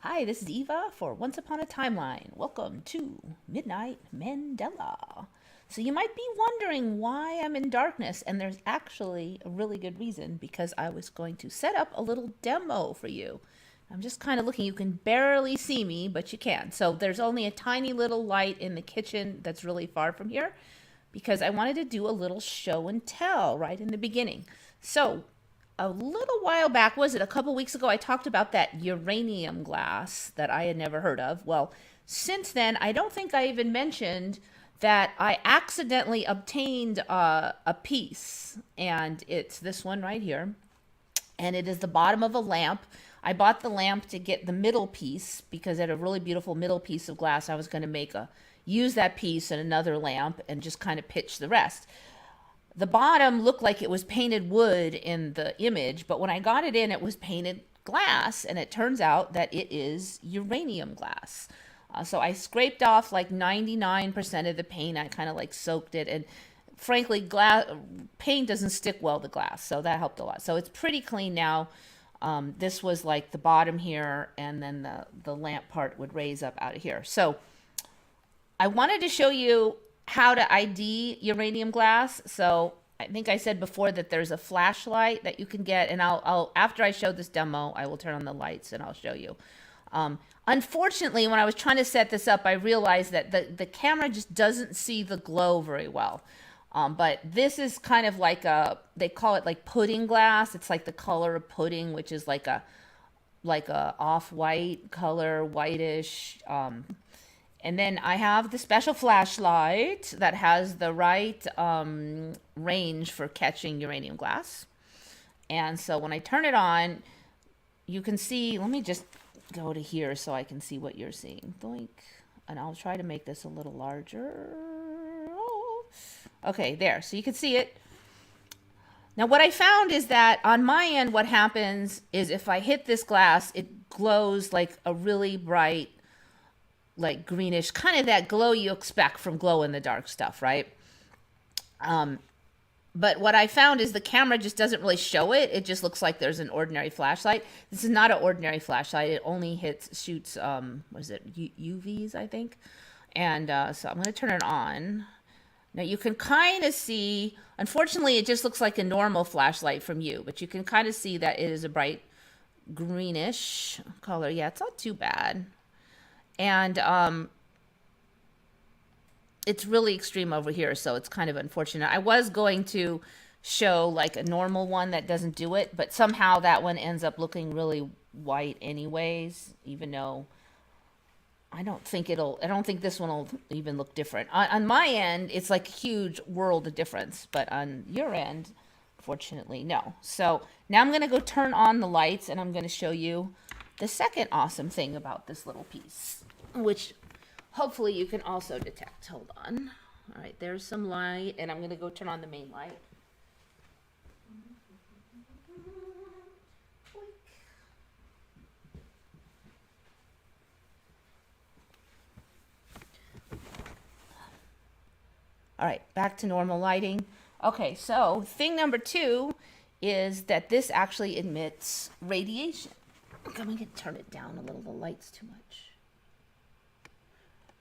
Hi, this is Eva for Once Upon a Timeline. Welcome to Midnight Mandela. So you might be wondering why I'm in darkness, and there's actually a really good reason, because I was going to set up a little demo for you. I'm just kind of looking. You can barely see me, but you can. So there's only a tiny little light in the kitchen that's really far from here, because I wanted to do a little show and tell right in the beginning. So a little while back, was it a couple weeks ago, I talked about that uranium glass that I had never heard of. Well, since then, I don't think I even mentioned that I accidentally obtained a piece, and it's this one right here, and it is the bottom of a lamp. I bought the lamp to get the middle piece because it had a really beautiful middle piece of glass. I was going to use that piece in another lamp and just kind of pitch the rest. The bottom looked like it was painted wood in the image, but when I got it in, it was painted glass, and it turns out that it is uranium glass. So I scraped off like 99% of the paint. I kind of like soaked it, and frankly, paint doesn't stick well to glass, so that helped a lot. So it's pretty clean now. This was like the bottom here, and then the lamp part would raise up out of here. So I wanted to show you how to ID uranium glass. So I think I said before that there's a flashlight that you can get, and I'll after I show this demo, I will turn on the lights and I'll show you. Unfortunately, when I was trying to set this up, I realized that the camera just doesn't see the glow very well. But this is kind of like they call it like pudding glass. It's like the color of pudding, which is like a off-white color, whitish. And then I have the special flashlight that has the right range for catching uranium glass. And so when I turn it on, you can see, let me just go to here so I can see what you're seeing. Doink. And I'll try to make this a little larger. Oh. Okay, there. So you can see it. Now what I found is that on my end, what happens is if I hit this glass, it glows like a really bright, like greenish, kind of that glow you expect from glow in the dark stuff, right? But what I found is the camera just doesn't really show it. It just looks like there's an ordinary flashlight. This is not an ordinary flashlight. It only shoots, what is it, UVs, I think. And so I'm going to turn it on. Now you can kind of see, unfortunately, it just looks like a normal flashlight from you, but you can kind of see that it is a bright greenish color. Yeah, it's not too bad. And it's really extreme over here, so it's kind of unfortunate. I was going to show like a normal one that doesn't do it, but somehow that one ends up looking really white anyways, even though I don't think this one will even look different. On my end, it's like a huge world of difference, but on your end, fortunately, no. So now I'm going to go turn on the lights, and I'm going to show you the second awesome thing about this little piece, which hopefully you can also detect. Hold on. All right, there's some light, and I'm going to go turn on the main light. All right, back to normal lighting. Okay, so thing number 2 is that this actually emits radiation. I'm going to turn it down a little. The light's too much.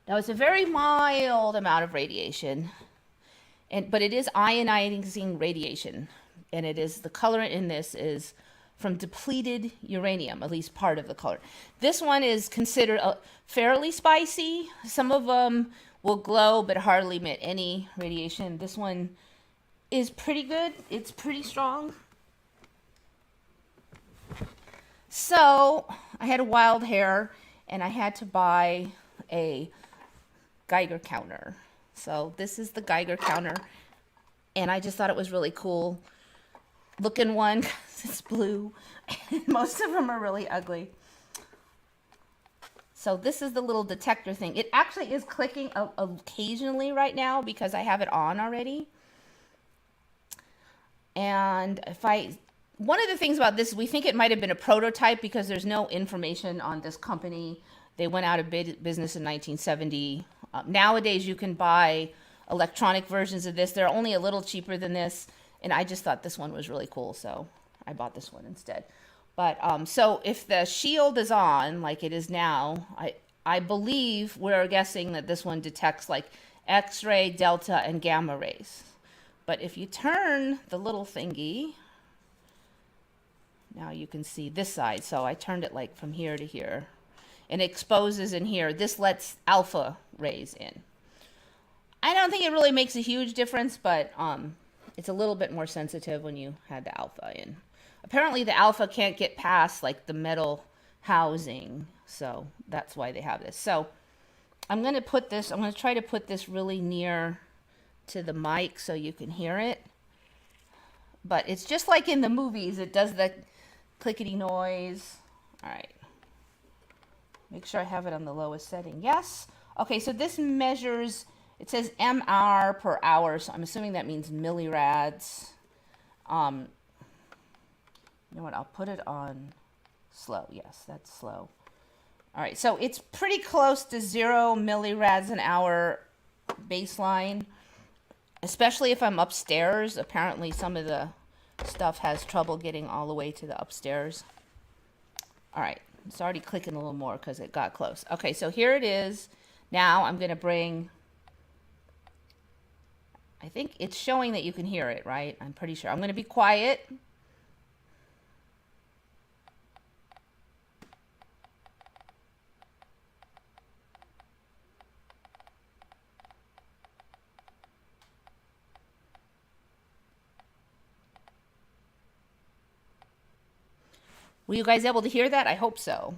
Now, it's a very mild amount of radiation, but it is ionizing radiation. And it is, the colorant in this is from depleted uranium, at least part of the color. This one is considered fairly spicy. Some of them will glow but hardly emit any radiation. This one is pretty good. It's pretty strong. So I had a wild hair, and I had to buy a Geiger counter. So this is the Geiger counter, and I just thought it was really cool looking one because it's blue, and most of them are really ugly. So this is the little detector thing. It actually is clicking occasionally right now because I have it on already. And one of the things about this, we think it might have been a prototype because there's no information on this company. They went out of business in 1970. Nowadays, you can buy electronic versions of this. They're only a little cheaper than this, and I just thought this one was really cool, so I bought this one instead. But so if the shield is on, like it is now, I believe we're guessing that this one detects like X-ray, delta, and gamma rays. But if you turn the little thingy, now you can see this side. So I turned it like from here to here, and it exposes in here. This lets alpha rays in. I don't think it really makes a huge difference, but it's a little bit more sensitive when you had the alpha in. Apparently the alpha can't get past like the metal housing, so that's why they have this. So I'm going to try to put this really near to the mic so you can hear it. But it's just like in the movies, it does the clickety noise. All right. Make sure I have it on the lowest setting. Yes. Okay, so this measures, it says MR per hour, so I'm assuming that means millirads. You know what, I'll put it on slow. Yes, that's slow. All right, so it's pretty close to 0 millirads an hour baseline, especially if I'm upstairs. Apparently some of the stuff has trouble getting all the way to the upstairs. All right, it's already clicking a little more because it got close. Okay, so here it is. Now I'm going to bring, I think it's showing that you can hear it, right? I'm pretty sure. I'm going to be quiet. Were you guys able to hear that? I hope so.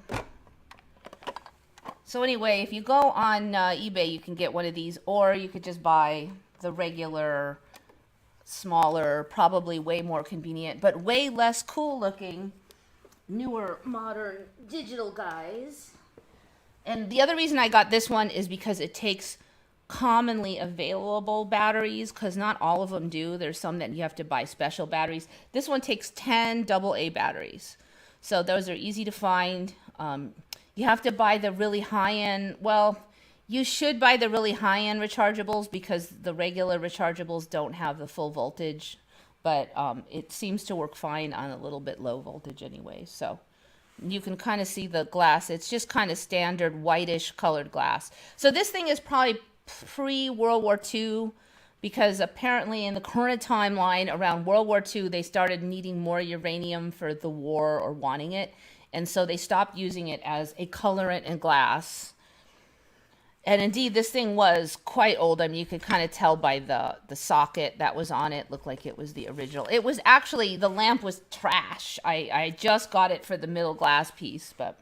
So anyway, if you go on eBay, you can get one of these, or you could just buy the regular, smaller, probably way more convenient, but way less cool looking, newer, modern digital guys. And the other reason I got this one is because it takes commonly available batteries, because not all of them do. There's some that you have to buy special batteries. This one takes 10 AA batteries. So those are easy to find. You have to buy the really high-end, well, you should buy the really high-end rechargeables because the regular rechargeables don't have the full voltage, but it seems to work fine on a little bit low voltage anyway. So you can kind of see the glass. It's just kind of standard whitish colored glass. So this thing is probably pre-World War II, because apparently in the current timeline around World War II, they started needing more uranium for the war or wanting it. And so they stopped using it as a colorant in glass. And indeed, this thing was quite old. I mean, you could kind of tell by the socket that was on it. Looked like it was the original. It was actually, the lamp was trash. I just got it for the middle glass piece. But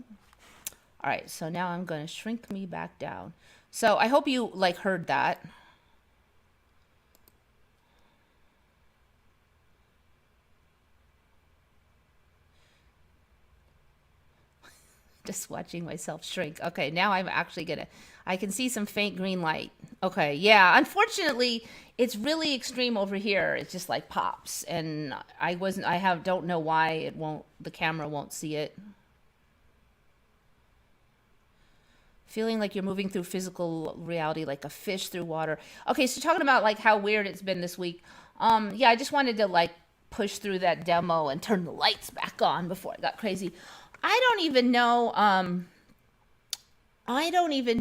all right, so now I'm going to shrink me back down. So I hope you like heard that. Just watching myself shrink. Okay, now I'm actually gonna, I can see some faint green light. Okay, yeah, unfortunately, it's really extreme over here. It's just like pops, and don't know why it won't, the camera won't see it. Feeling like you're moving through physical reality like a fish through water. Okay, so talking about like how weird it's been this week. Yeah, I just wanted to like push through that demo and turn the lights back on before I got crazy. I don't even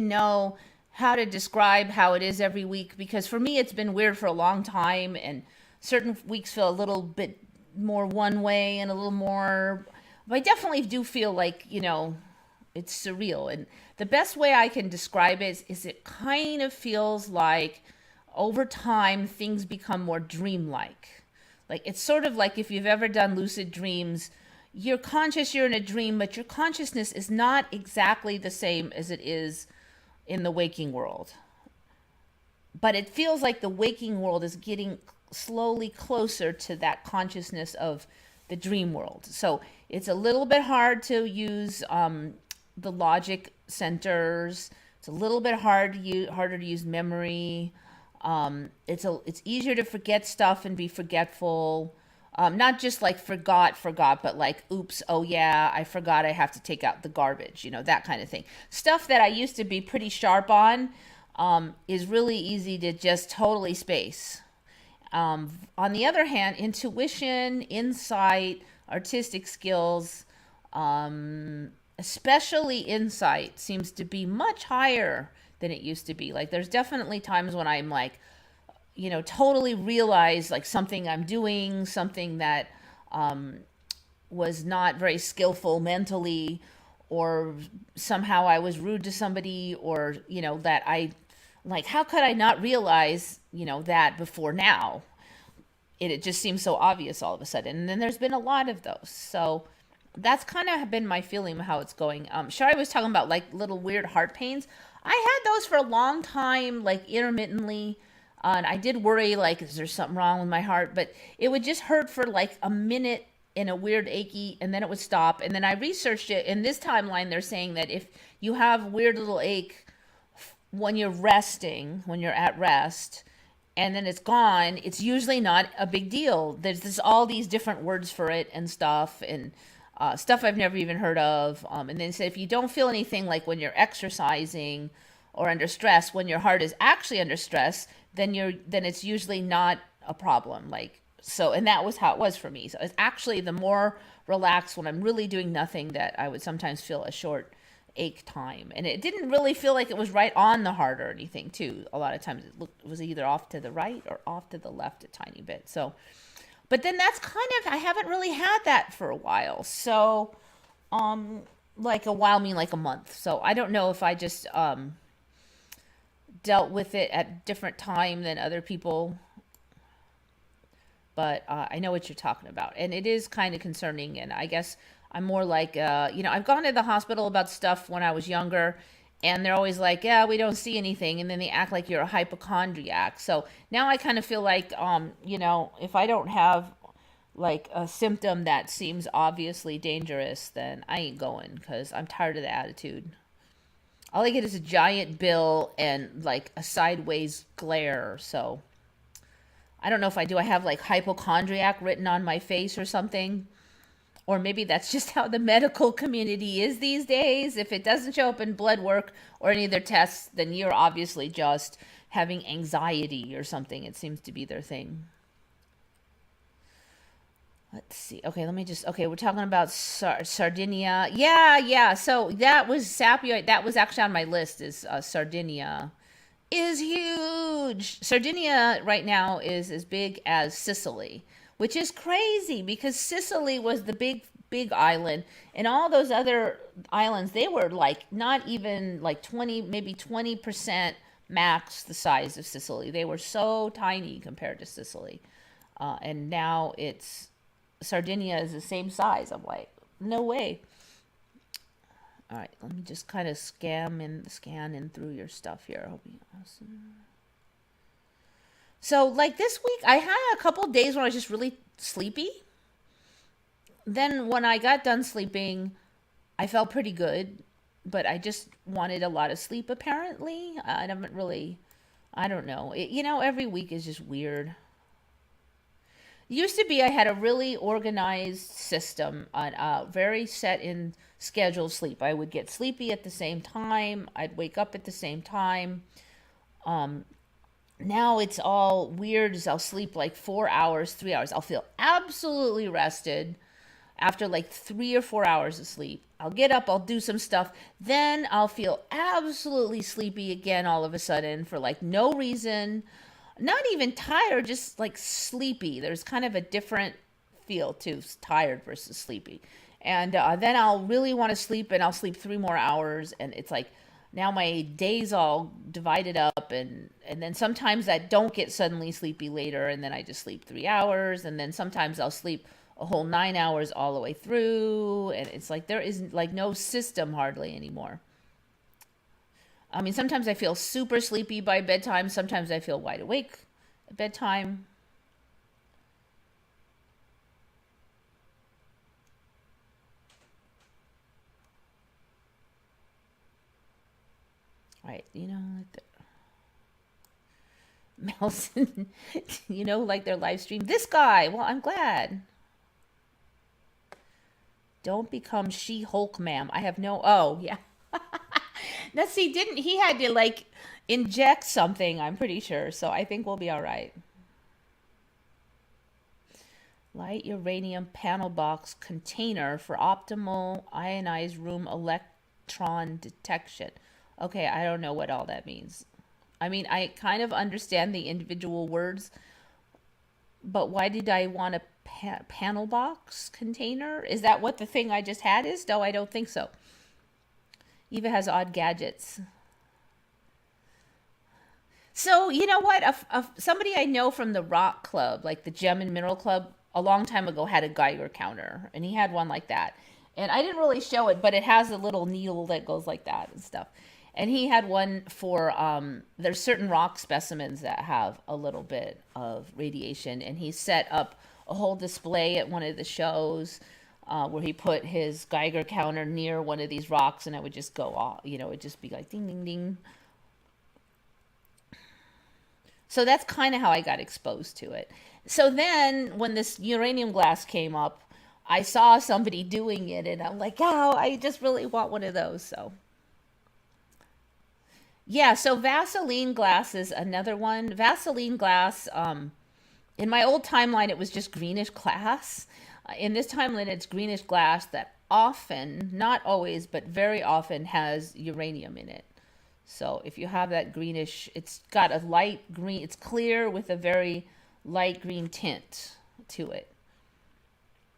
know how to describe how it is every week, because for me it's been weird for a long time, and certain weeks feel a little bit more one way and a little more, but I definitely do feel like, you know, it's surreal. And the best way I can describe it is it kind of feels like over time things become more dreamlike. Like it's sort of like if you've ever done lucid dreams, you're conscious you're in a dream, but your consciousness is not exactly the same as it is in the waking world. But it feels like the waking world is getting slowly closer to that consciousness of the dream world. So it's a little bit hard to use the logic centers. It's a little bit harder to use memory. It's easier to forget stuff and be forgetful. Not just like forgot, but like, oops, oh yeah, I forgot I have to take out the garbage, you know, that kind of thing. Stuff that I used to be pretty sharp on is really easy to just totally space. On the other hand, intuition, insight, artistic skills, Especially insight seems to be much higher than it used to be. Like there's definitely times when I'm like, totally realize like something I'm doing, something that was not very skillful mentally, or somehow I was rude to somebody, or, that I like, how could I not realize, that before now? It just seems so obvious all of a sudden. And then there's been a lot of those. So that's kind of been my feeling of how it's going. Shari was talking about like little weird heart pains. I had those for a long time, like intermittently. And I did worry, like, is there something wrong with my heart? But it would just hurt for like a minute in a weird achy, and then it would stop. And then I researched it. In this timeline, they're saying that if you have weird little ache when you're resting, when you're at rest, and then it's gone, it's usually not a big deal. There's all these different words for it and stuff, and stuff I've never even heard of. And then say if you don't feel anything, like when you're exercising or under stress, when your heart is actually under stress, then it's usually not a problem. Like, so, and that was how it was for me. So it's actually the more relaxed when I'm really doing nothing, that I would sometimes feel a short ache time. And it didn't really feel like it was right on the heart or anything too. A lot of times it was either off to the right or off to the left a tiny bit. So, but then that's kind of, I haven't really had that for a while. So, like a while, I mean like a month. So I don't know if I just, dealt with it at different time than other people, but I know what you're talking about, and it is kind of concerning. And I guess I'm more like, I've gone to the hospital about stuff when I was younger, and they're always like, yeah, we don't see anything, and then they act like you're a hypochondriac. So now I kind of feel like, if I don't have like a symptom that seems obviously dangerous, then I ain't going, because I'm tired of the attitude. All I get is a giant bill and like a sideways glare. So I don't know if I do. I have like hypochondriac written on my face or something. Or maybe that's just how the medical community is these days. If it doesn't show up in blood work or any of their tests, then you're obviously just having anxiety or something. It seems to be their thing. Let's see. Okay, we're talking about Sardinia. Yeah. So that was sapioid. That was actually on my list, is Sardinia is huge. Sardinia right now is as big as Sicily, which is crazy because Sicily was the big island, and all those other islands, they were like not even like 20, maybe 20% max the size of Sicily. They were so tiny compared to Sicily. And now Sardinia is the same size. I'm like, no way. All right, let me just kind of scan in through your stuff here. It'll be awesome. So, like this week, I had a couple days when I was just really sleepy. Then when I got done sleeping, I felt pretty good, but I just wanted a lot of sleep, apparently. I don't know. Every week is just weird. It used to be I had a really organized system, on very set in scheduled sleep. I would get sleepy at the same time. I'd wake up at the same time. Now it's all weird, as I'll sleep like 4 hours, 3 hours. I'll feel absolutely rested after like 3 or 4 hours of sleep. I'll get up, I'll do some stuff. Then I'll feel absolutely sleepy again all of a sudden for like no reason. Not even tired, just like sleepy. There's kind of a different feel to tired versus sleepy. And then I'll really want to sleep, and I'll sleep 3 more hours. And it's like, now my day's all divided up, and then sometimes I don't get suddenly sleepy later, and then I just sleep 3 hours, and then sometimes I'll sleep a whole 9 hours all the way through, and it's like there isn't like no system hardly anymore. I mean, sometimes I feel super sleepy by bedtime, sometimes I feel wide awake at bedtime. Right, like Melson, like their live stream. This guy, well, I'm glad. Don't become She-Hulk, ma'am. I have oh, yeah. Now, see, didn't he had to like inject something, I'm pretty sure. So I think we'll be all right. Light uranium panel box container for optimal ionized room electron detection. Okay, I don't know what all that means. I mean, I kind of understand the individual words, but why did I want a panel box container? Is that what the thing I just had is? No, I don't think so. Eva has odd gadgets. So, you know what? Somebody I know from the rock club, like the Gem and Mineral Club, a long time ago had a Geiger counter, and he had one like that. And I didn't really show it, but it has a little needle that goes like that and stuff. And he had one for, there's certain rock specimens that have a little bit of radiation. And he set up a whole display at one of the shows where he put his Geiger counter near one of these rocks, and it would just go off, it would just be like ding, ding, ding. So that's kind of how I got exposed to it. So then when this uranium glass came up, I saw somebody doing it, and I'm like, oh, I just really want one of those. So yeah, so Vaseline glass is another one. Vaseline glass, in my old timeline, it was just greenish glass. In this timeline, it's greenish glass that often, not always, but very often has uranium in it. So if you have that greenish, it's got a light green, it's clear with a very light green tint to it.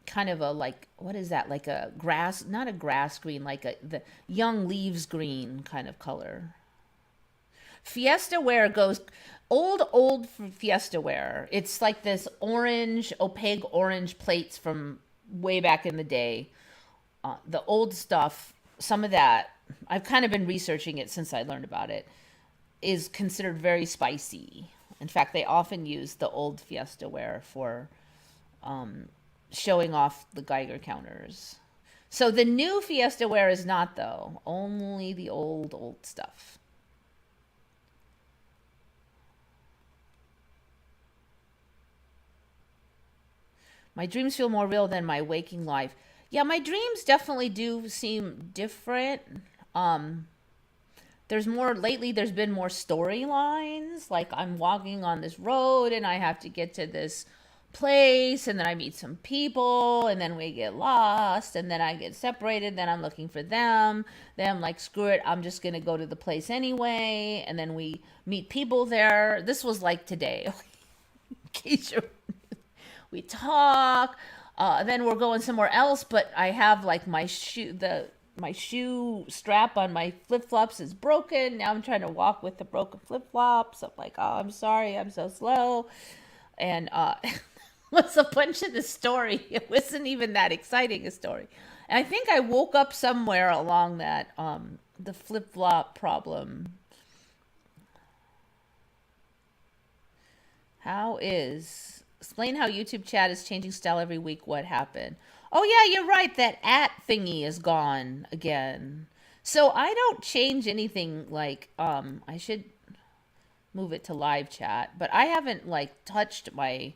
Kind of a like, what is that? Like a grass, not a grass green, like the young leaves green kind of color. Fiesta ware goes old Fiesta ware. It's like this orange, opaque orange plates from way back in the day. The old stuff, some of that, I've kind of been researching it since I learned about it, is considered very spicy. In fact, they often use the old Fiesta ware for showing off the Geiger counters. So the new Fiesta ware is not, though. Only the old stuff. My dreams feel more real than my waking life. Yeah, my dreams definitely do seem different. Um, there's more lately, there's been more storylines. Like I'm walking on this road and I have to get to this place, and then I meet some people, and then we get lost, and then I get separated, then I'm looking for them. Then I'm like, screw it, I'm just gonna go to the place anyway, and then we meet people there. This was like today. In case you're we talk, then we're going somewhere else, but I have like my shoe strap on my flip-flops is broken. Now I'm trying to walk with the broken flip-flops. I'm like, oh, I'm sorry, I'm so slow. And was a bunch of the story. It wasn't even that exciting a story. And I think I woke up somewhere along that the flip-flop problem. Explain how YouTube chat is changing style every week. What happened? Oh yeah, you're right. That thingy is gone again. So I don't change anything. Like I should move it to live chat, but I haven't like touched my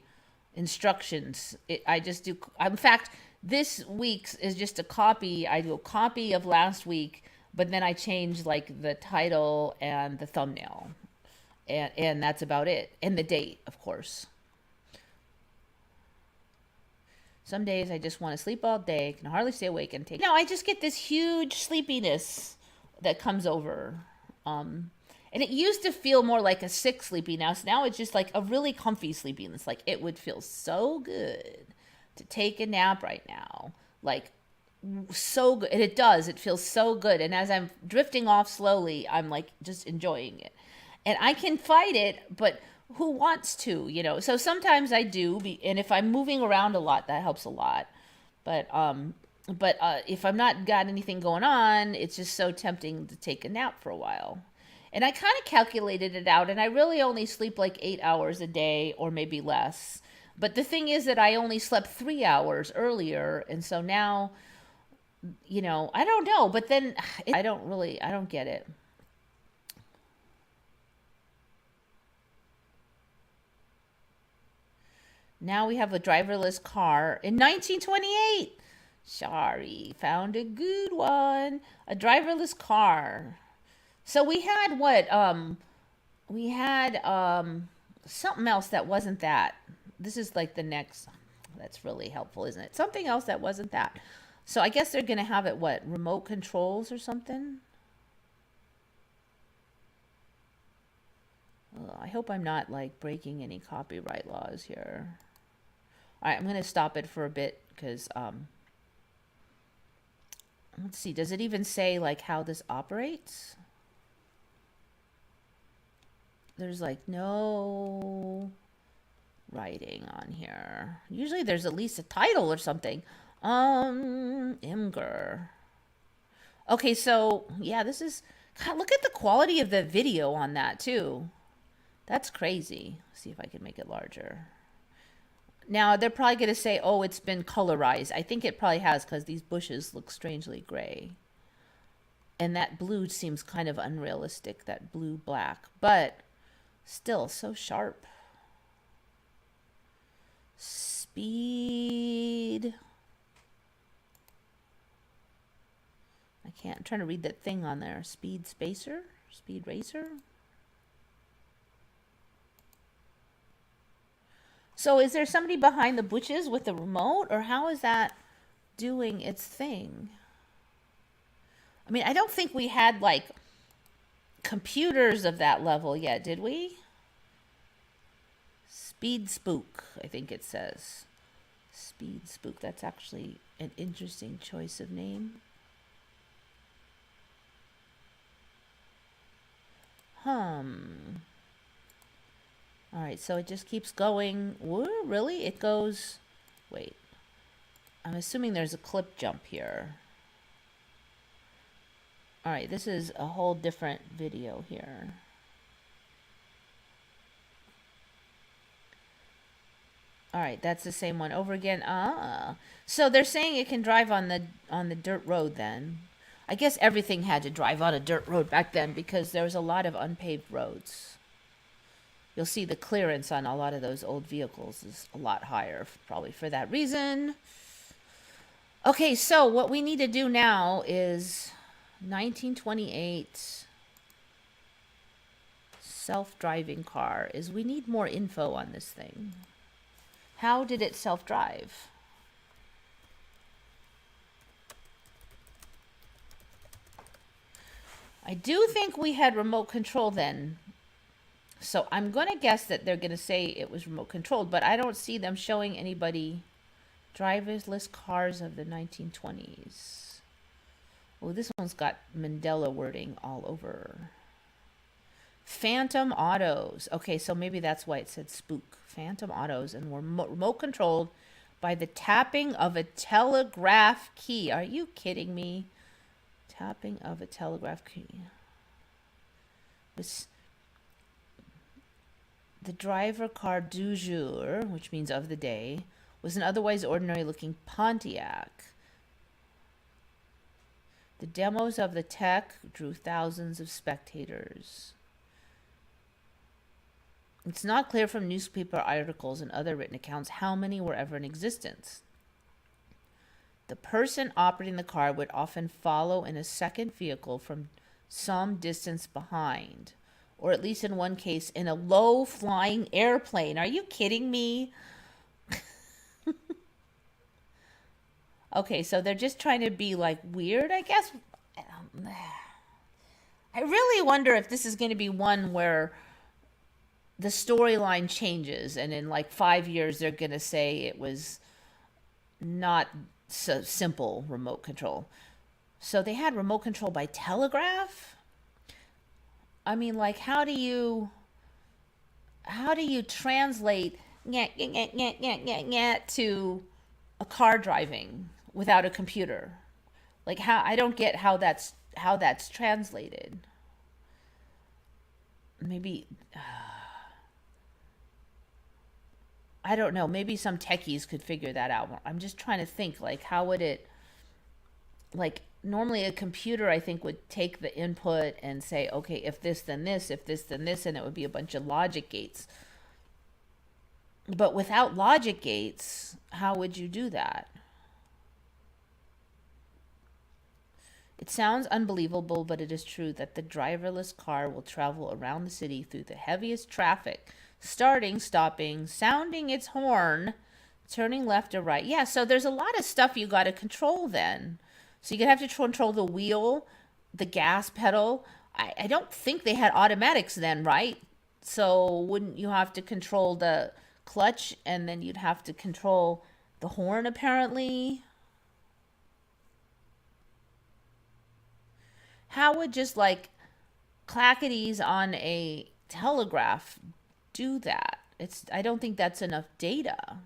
instructions. I just do. In fact, this week's is just a copy. I do a copy of last week, but then I change like the title and the thumbnail, and that's about it. And the date, of course. Some days I just want to sleep all day, can hardly stay awake and take. No, I just get this huge sleepiness that comes over. And it used to feel more like a sick sleepiness. Now it's just like a really comfy sleepiness. Like it would feel so good to take a nap right now. Like so good. And it does. It feels so good. And as I'm drifting off slowly, I'm like just enjoying it. And I can fight it, but who wants to, So sometimes I do, and if I'm moving around a lot, that helps a lot. But if I'm not got anything going on, it's just so tempting to take a nap for a while. And I kind of calculated it out, and I really only sleep like 8 hours a day or maybe less. But the thing is that I only slept 3 hours earlier, and so now, I don't know. But then I don't get it. Now we have a driverless car in 1928. Sorry, found a good one. A driverless car. So we had what? We had something else that wasn't that. This is like the next. That's really helpful, isn't it? Something else that wasn't that. So I guess they're going to have it, what, remote controls or something? I hope I'm not like breaking any copyright laws here. All right, I'm going to stop it for a bit because let's see, does it even say like how this operates? There's like no writing on here. Usually there's at least a title or something. Imgur. Okay, so yeah, this is, God, look at the quality of the video on that too. That's crazy. Let's see if I can make it larger. Now they're probably going to say, oh, it's been colorized. I think it probably has because these bushes look strangely gray. And that blue seems kind of unrealistic, that blue-black. But still so sharp. Speed. I can't, I'm trying to read that thing on there. Speed spacer? Speed racer? So is there somebody behind the bushes with the remote, or how is that doing its thing? I mean, I don't think we had like computers of that level yet, did we? Speed spook, I think it says. Speed spook. That's actually an interesting choice of name. All right, so it just keeps going. Ooh, really? It goes... Wait. I'm assuming there's a clip jump here. All right, this is a whole different video here. All right, that's the same one over again. So they're saying it can drive on the dirt road then. I guess everything had to drive on a dirt road back then because there was a lot of unpaved roads. You'll see the clearance on a lot of those old vehicles is a lot higher, probably for that reason. Okay, so what we need to do now is 1928 self-driving car is we need more info on this thing. How did it self-drive? I do think we had remote control then. So I'm going to guess that they're going to say it was remote controlled, but I don't see them showing anybody driverless cars of the 1920s. Oh, this one's got Mandela wording all over. Phantom autos. Okay, so maybe that's why it said spook. Phantom autos, and were remote controlled by the tapping of a telegraph key. Are you kidding me? Tapping of a telegraph key. The driver car du jour, which means of the day, was an otherwise ordinary-looking Pontiac. The demos of the tech drew thousands of spectators. It's not clear from newspaper articles and other written accounts how many were ever in existence. The person operating the car would often follow in a second vehicle from some distance behind, or at least in one case, in a low-flying airplane. Are you kidding me? Okay, so they're just trying to be, like, weird, I guess. I really wonder if this is going to be one where the storyline changes, and in, like, 5 years they're going to say it was not so simple remote control. So they had remote control by telegraph? I mean, like, how do you translate to a car driving without a computer? Like, how, I don't get how that's translated. Maybe I don't know, maybe some techies could figure that out. I'm just trying to think, like, how would it, like, normally a computer, I think, would take the input and say, okay, if this, then this, if this, then this, and it would be a bunch of logic gates. But without logic gates, how would you do that? It sounds unbelievable, but it is true that the driverless car will travel around the city through the heaviest traffic, starting, stopping, sounding its horn Turning left or right. Yeah, so there's a lot of stuff you got to control then. So you're going to have to control the wheel, the gas pedal. I don't think they had automatics then, right? So wouldn't you have to control the clutch and then you'd have to control the horn apparently? How would just like clackities on a telegraph do that? I don't think that's enough data.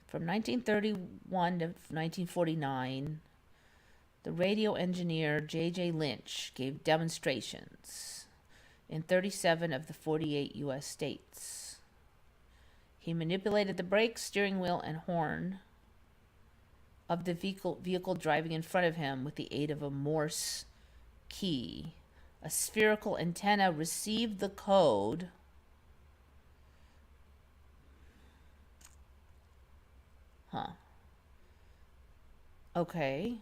From 1931 to 1949, the radio engineer J.J. Lynch gave demonstrations in 37 of the 48 U.S. states. He manipulated the brakes, steering wheel, and horn of the vehicle driving in front of him with the aid of a Morse key. A spherical antenna received the code. Huh. Okay.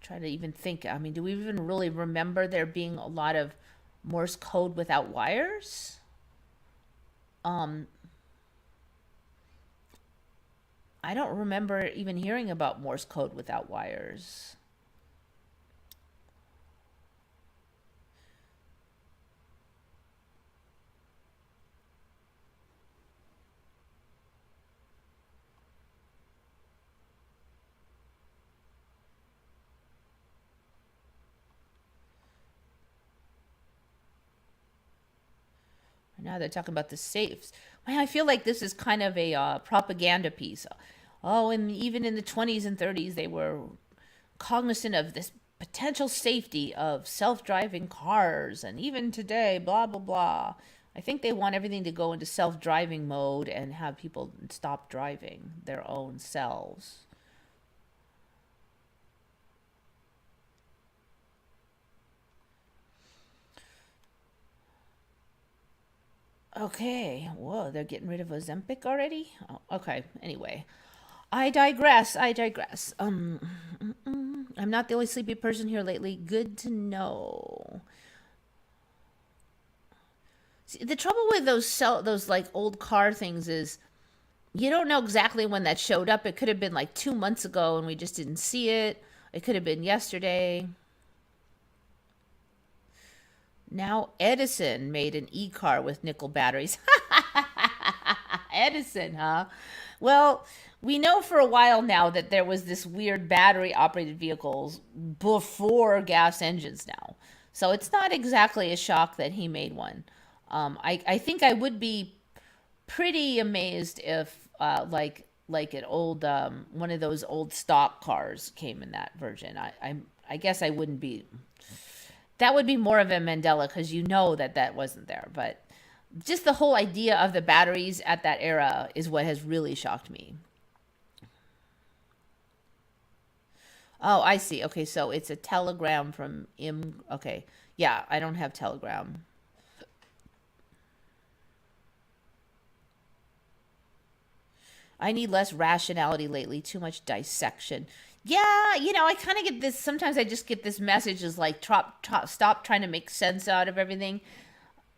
Try to even think. I mean, do we even really remember there being a lot of Morse code without wires? I don't remember even hearing about Morse code without wires. Now they're talking about the safes. Man, I feel like this is kind of a propaganda piece. Oh, and even in the 20s and 30s, they were cognizant of this potential safety of self-driving cars. And even today, blah, blah, blah. I think they want everything to go into self-driving mode and have people stop driving their own selves. Okay. Whoa, they're getting rid of Ozempic already? Oh, okay. Anyway, I digress. I'm not the only sleepy person here lately. Good to know. See, the trouble with those like old car things is you don't know exactly when that showed up. It could have been like 2 months ago and we just didn't see it. It could have been yesterday. Now Edison made an e-car with nickel batteries. Edison, huh? Well, we know for a while now that there was this weird battery operated vehicles before gas engines now. So it's not exactly a shock that he made one. I think I would be pretty amazed if like an old one of those old stock cars came in that version. I guess I wouldn't be. That would be more of a Mandela because you know that wasn't there. But just the whole idea of the batteries at that era is what has really shocked me. Oh, I see. Okay, so it's a telegram from Im. Okay, yeah, I don't have Telegram. I need less rationality lately. Too much dissection. Yeah, I kind of get this. Sometimes I just get this message is like, stop trying to make sense out of everything,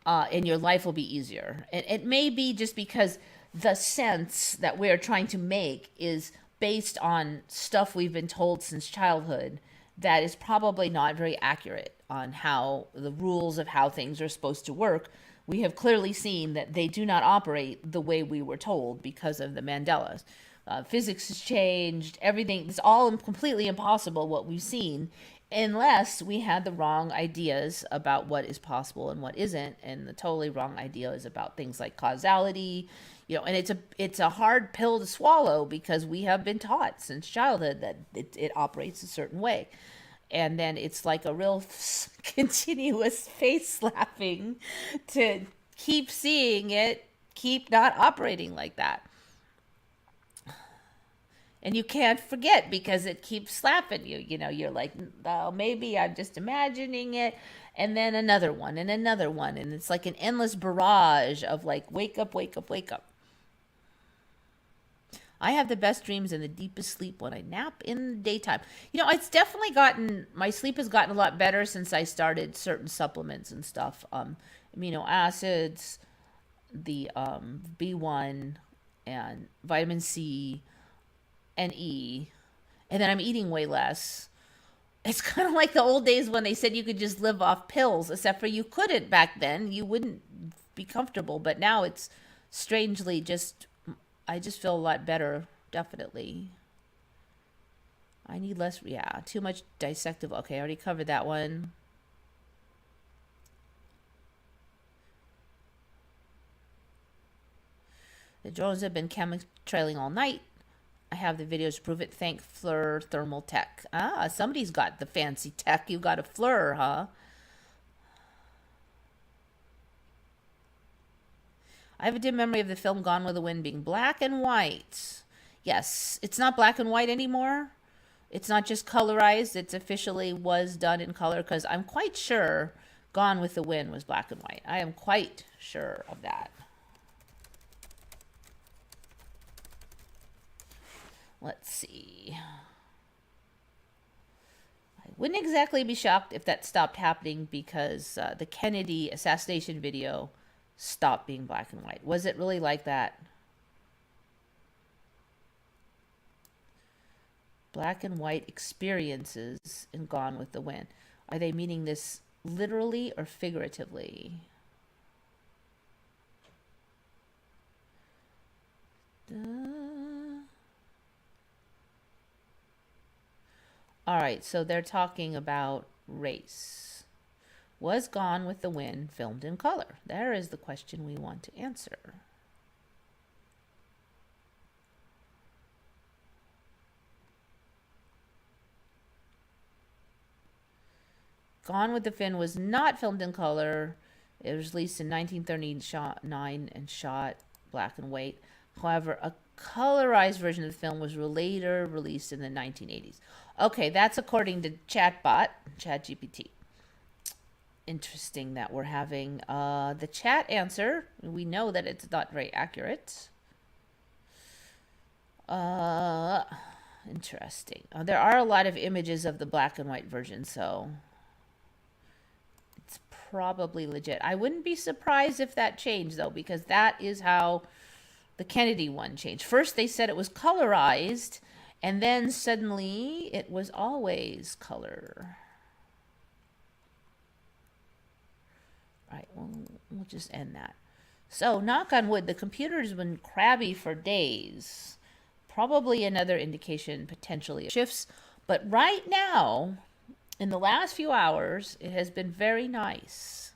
and your life will be easier. And it may be just because the sense that we're trying to make is based on stuff we've been told since childhood that is probably not very accurate on how the rules of how things are supposed to work. We have clearly seen that they do not operate the way we were told because of the Mandelas. Physics has changed, everything. It's all completely impossible what we've seen unless we had the wrong ideas about what is possible and what isn't, and the totally wrong ideas about things like causality. And it's a hard pill to swallow because we have been taught since childhood that it operates a certain way. And then it's like a real continuous face slapping to keep seeing it, keep not operating like that. And you can't forget because it keeps slapping you. You're like, oh, maybe I'm just imagining it. And then another one and another one. And it's like an endless barrage of like, wake up, wake up, wake up. I have the best dreams and the deepest sleep when I nap in the daytime. It's definitely my sleep has gotten a lot better since I started certain supplements and stuff. amino acids, the B1 and vitamin C and E, and then I'm eating way less. It's kind of like the old days when they said you could just live off pills, except for you couldn't back then. You wouldn't be comfortable, but now it's strangely just, I just feel a lot better, definitely. I need less, yeah, too much dissective. Okay, I already covered that one. The drones have been chemtrailing all night. I have the videos to prove it. Thank Fleur Thermal Tech. Ah, somebody's got the fancy tech. You got a Fleur, huh? I have a dim memory of the film Gone with the Wind being black and white. Yes, it's not black and white anymore. It's not just colorized. It's officially was done in color because I'm quite sure Gone with the Wind was black and white. I am quite sure of that. Let's see. I wouldn't exactly be shocked if that stopped happening because the Kennedy assassination video stopped being black and white. Was it really like that? Black and white experiences in Gone with the Wind. Are they meaning this literally or figuratively? All right, so they're talking about race. Was Gone with the Wind filmed in color? There is the question we want to answer. Gone with the Wind was not filmed in color. It was released in 1939 and shot black and white. However, a colorized version of the film was later released in the 1980s. Okay, that's according to ChatGPT. Interesting that we're having the chat answer. We know that it's not very accurate. Interesting. There are a lot of images of the black and white version, so it's probably legit. I wouldn't be surprised if that changed, though, because that is how the Kennedy one changed. First, they said it was colorized, and then suddenly it was always color. Right, we'll just end that. So, knock on wood, the computer's been crabby for days. Probably another indication, potentially, of shifts. But right now, in the last few hours, it has been very nice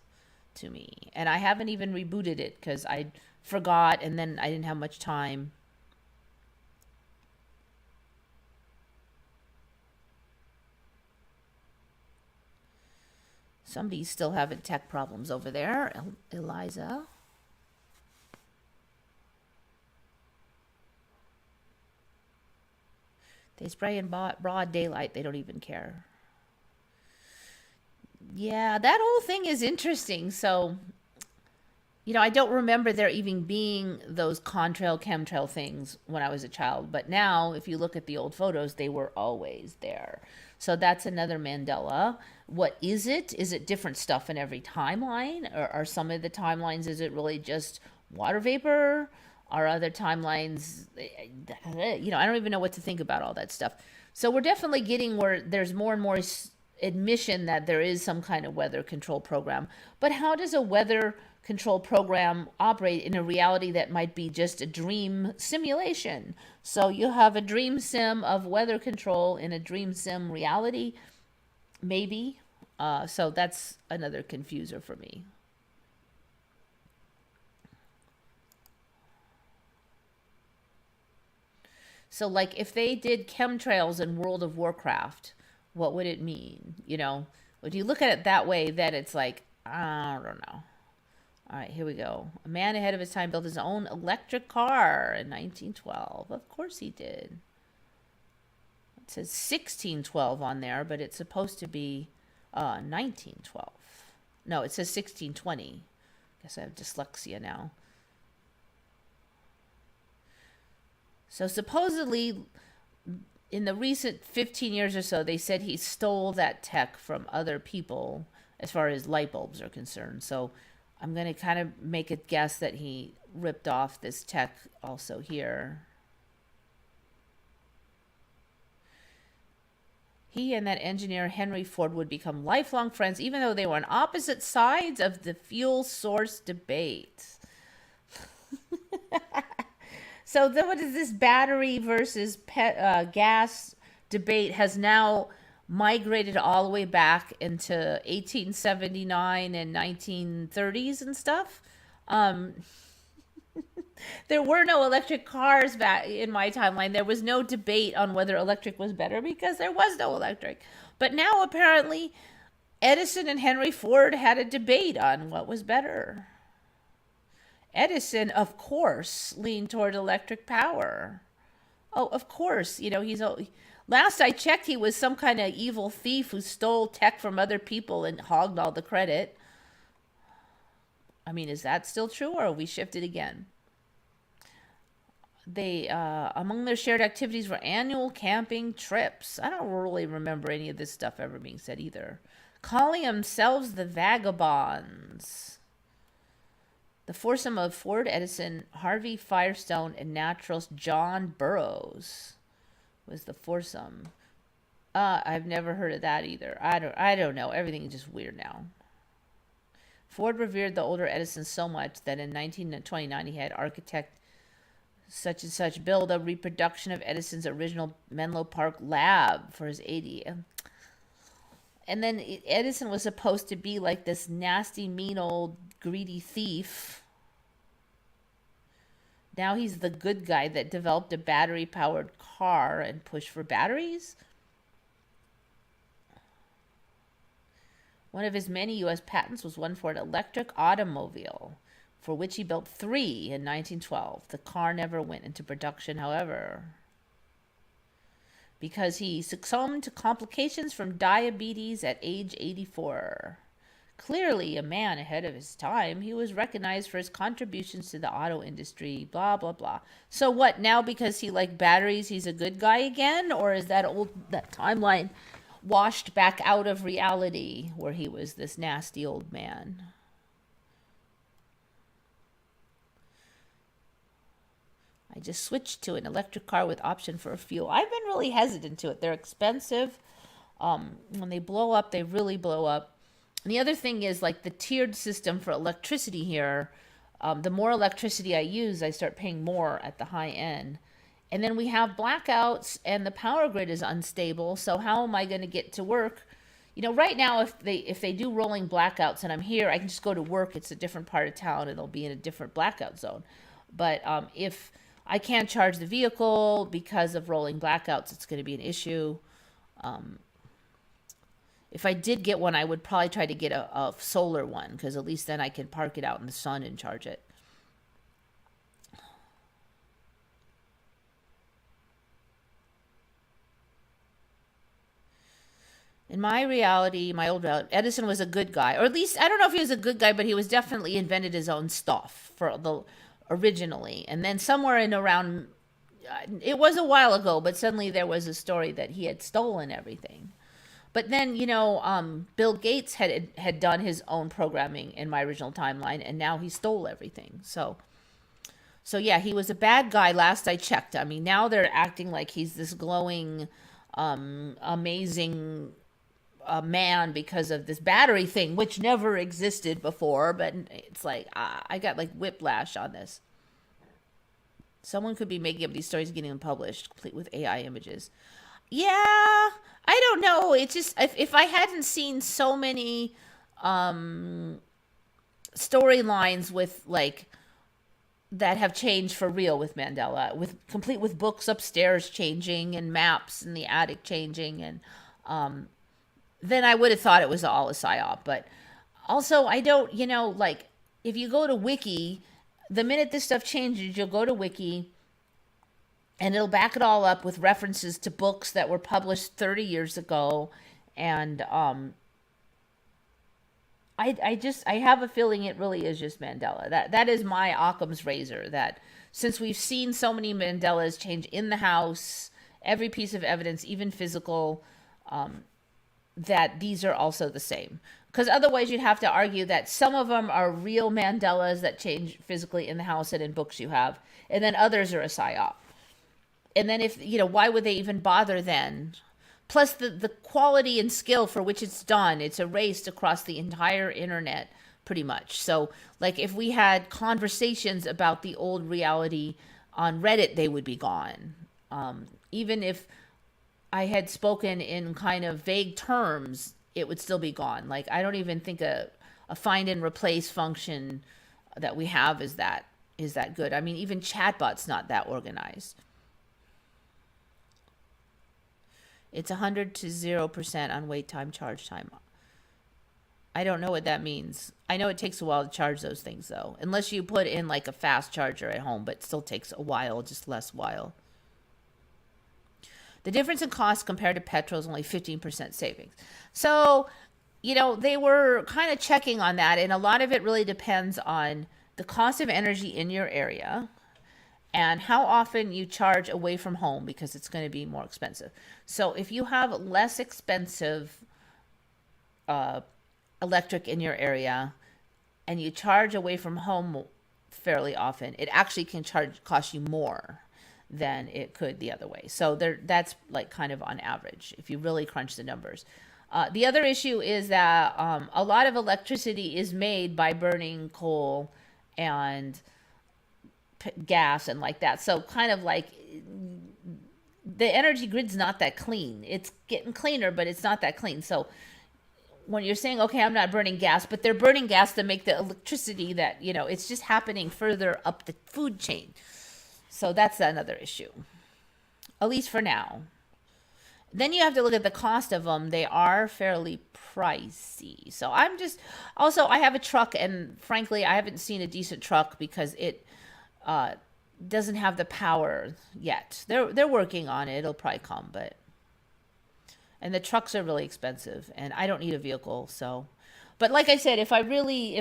to me. And I haven't even rebooted it because I forgot and then I didn't have much time. Somebody's still having tech problems over there. Eliza. They spray in broad daylight. They don't even care. Yeah, that whole thing is interesting. So, you know, I don't remember there even being those contrail, chemtrail things when I was a child. But now, if you look at the old photos, they were always there. So that's another Mandela. What is it? Is it different stuff in every timeline? Or are some of the timelines, is it really just water vapor? Are other timelines, you know, I don't even know what to think about all that stuff. So we're definitely getting where there's more and more admission that there is some kind of weather control program. But how does a weather control program operate in a reality that might be just a dream simulation? So you have a dream sim of weather control in a dream sim reality, maybe. So that's another confuser for me. So like if they did chemtrails in World of Warcraft, what would it mean? You know, would you look at it that way, that it's like, I don't know. All right, here we go. A man ahead of his time built his own electric car in 1912. Of course he did. It says 1612 on there, but it's supposed to be 1912. No, it says 1620. Guess I have dyslexia now. So supposedly, in the recent 15 years or so, they said he stole that tech from other people as far as light bulbs are concerned. So I'm going to kind of make a guess that he ripped off this tech also here. He and that engineer Henry Ford would become lifelong friends, even though they were on opposite sides of the fuel source debate. So what is this battery versus gas debate has now migrated all the way back into 1879 and 1930s and stuff. There were no electric cars back in my timeline. There was no debate on whether electric was better because there was no electric. But now apparently Edison and Henry Ford had a debate on what was better. Edison, of course, leaned toward electric power. Oh, of course. Last I checked, he was some kind of evil thief who stole tech from other people and hogged all the credit. I mean, is that still true, or have we shifted again? They, among their shared activities were annual camping trips. I don't really remember any of this stuff ever being said either. Calling themselves the Vagabonds. The foursome of Ford, Edison, Harvey Firestone, and naturalist John Burroughs was the foursome. I've never heard of that either. I don't know. Everything is just weird now. Ford revered the older Edison so much that in 1929 he had architect such and such build a reproduction of Edison's original Menlo Park lab for his 80th. And then Edison was supposed to be like this nasty, mean old greedy thief. Now he's the good guy that developed a battery-powered car and pushed for batteries. One of his many U.S. patents was one for an electric automobile, for which he built 3 in 1912. The car never went into production, however, because he succumbed to complications from diabetes at age 84. Clearly a man ahead of his time, he was recognized for his contributions to the auto industry, blah, blah, blah. So what, now because he liked batteries, he's a good guy again? Or is that timeline washed back out of reality where he was this nasty old man? I just switched to an electric car with option for a fuel. I've been really hesitant to it. They're expensive. When they blow up, they really blow up. And the other thing is like the tiered system for electricity here. The more electricity I use, I start paying more at the high end. And then we have blackouts and the power grid is unstable. So how am I going to get to work? Right now, if they do rolling blackouts and I'm here, I can just go to work. It's a different part of town and it'll be in a different blackout zone. But if I can't charge the vehicle because of rolling blackouts, it's going to be an issue. If I did get one, I would probably try to get a solar one because at least then I can park it out in the sun and charge it. In my reality, my old reality, Edison was a good guy. Or at least, I don't know if he was a good guy, but he was definitely invented his own stuff originally. And then somewhere in around, it was a while ago, but suddenly there was a story that he had stolen everything. But then, Bill Gates had done his own programming in my original timeline, and now he stole everything. So yeah, he was a bad guy last I checked. I mean, now they're acting like he's this glowing, amazing man because of this battery thing, which never existed before. But it's like, I got like whiplash on this. Someone could be making up these stories, getting them published, complete with AI images. Yeah, I don't know. It's just, if I hadn't seen so many storylines with like that have changed for real with Mandela, complete with books upstairs changing and maps in the attic changing, and then I would have thought it was all a psyop. But also, I don't, like if you go to Wiki, the minute this stuff changes, you'll go to Wiki and it'll back it all up with references to books that were published 30 years ago. And I have a feeling it really is just Mandela. That is my Occam's razor, that since we've seen so many Mandelas change in the house, every piece of evidence, even physical, that these are also the same. Because otherwise you'd have to argue that some of them are real Mandelas that change physically in the house and in books you have, and then others are a psyop. And then if, why would they even bother then? Plus the quality and skill for which it's done, it's erased across the entire internet pretty much. So like if we had conversations about the old reality on Reddit, they would be gone. Even if I had spoken in kind of vague terms, it would still be gone. Like I don't even think a find and replace function that we have is that good. I mean, even chatbot's not that organized. It's 100 to 0% on wait time, charge time. I don't know what that means. I know it takes a while to charge those things though, unless you put in like a fast charger at home, but it still takes a while, just less while. The difference in cost compared to petrol is only 15% savings. So, they were kind of checking on that, and a lot of it really depends on the cost of energy in your area and how often you charge away from home, because it's going to be more expensive. So if you have less expensive electric in your area and you charge away from home fairly often, it actually can cost you more than it could the other way. So that's like kind of on average if you really crunch the numbers. The other issue is that a lot of electricity is made by burning coal and gas and like that. So kind of like the energy grid's not that clean. It's getting cleaner, but it's not that clean. So when you're saying, okay, I'm not burning gas, but they're burning gas to make the electricity that, it's just happening further up the food chain. So that's another issue, at least for now. Then you have to look at the cost of them. They are fairly pricey. So I have a truck, and frankly, I haven't seen a decent truck because it doesn't have the power yet. They're working on it. It'll probably come, and the trucks are really expensive, and I don't need a vehicle. So, but like I said, if I really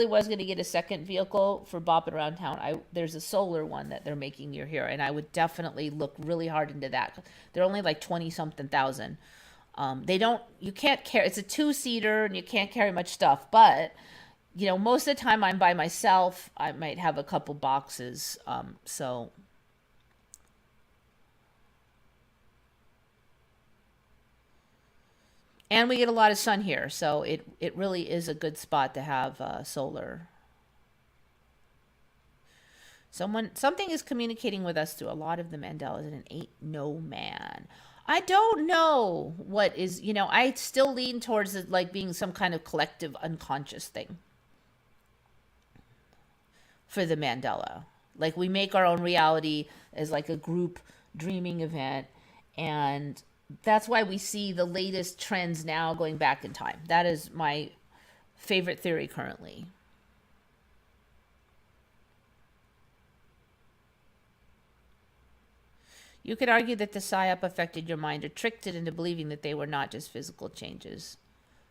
was going to get a second vehicle for bopping around town, there's a solar one that they're making near here, and I would definitely look really hard into that. They're only like 20 something thousand. You can't carry, it's a 2-seater and you can't carry much stuff, but most of the time I'm by myself. I might have a couple boxes. And we get a lot of sun here, so it really is a good spot to have solar. Something is communicating with us through a lot of the Mandelas, and it ain't no man. I don't know what is, I still lean towards it like being some kind of collective unconscious thing for the Mandela. Like we make our own reality as like a group dreaming event, and that's why we see the latest trends now going back in time. That is my favorite theory currently. You could argue that the PSYOP affected your mind or tricked it into believing that they were not just physical changes.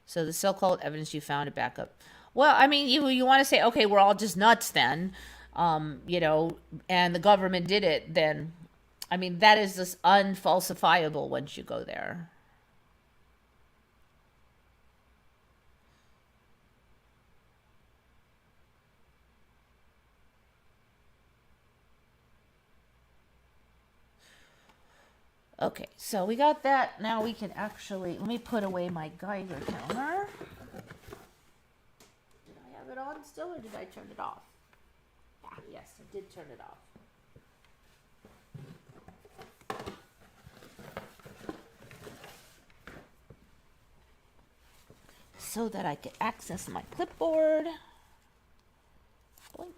So the so-called evidence you found to back up. Well, I mean, you want to say, okay, we're all just nuts then, and the government did it, then, I mean, that is just unfalsifiable once you go there. Okay, so we got that. Now we can actually, let me put away my Geiger counter. Did I have it on still, or did I turn it off? Ah, yes, I did turn it off. So that I could access my clipboard. Blink.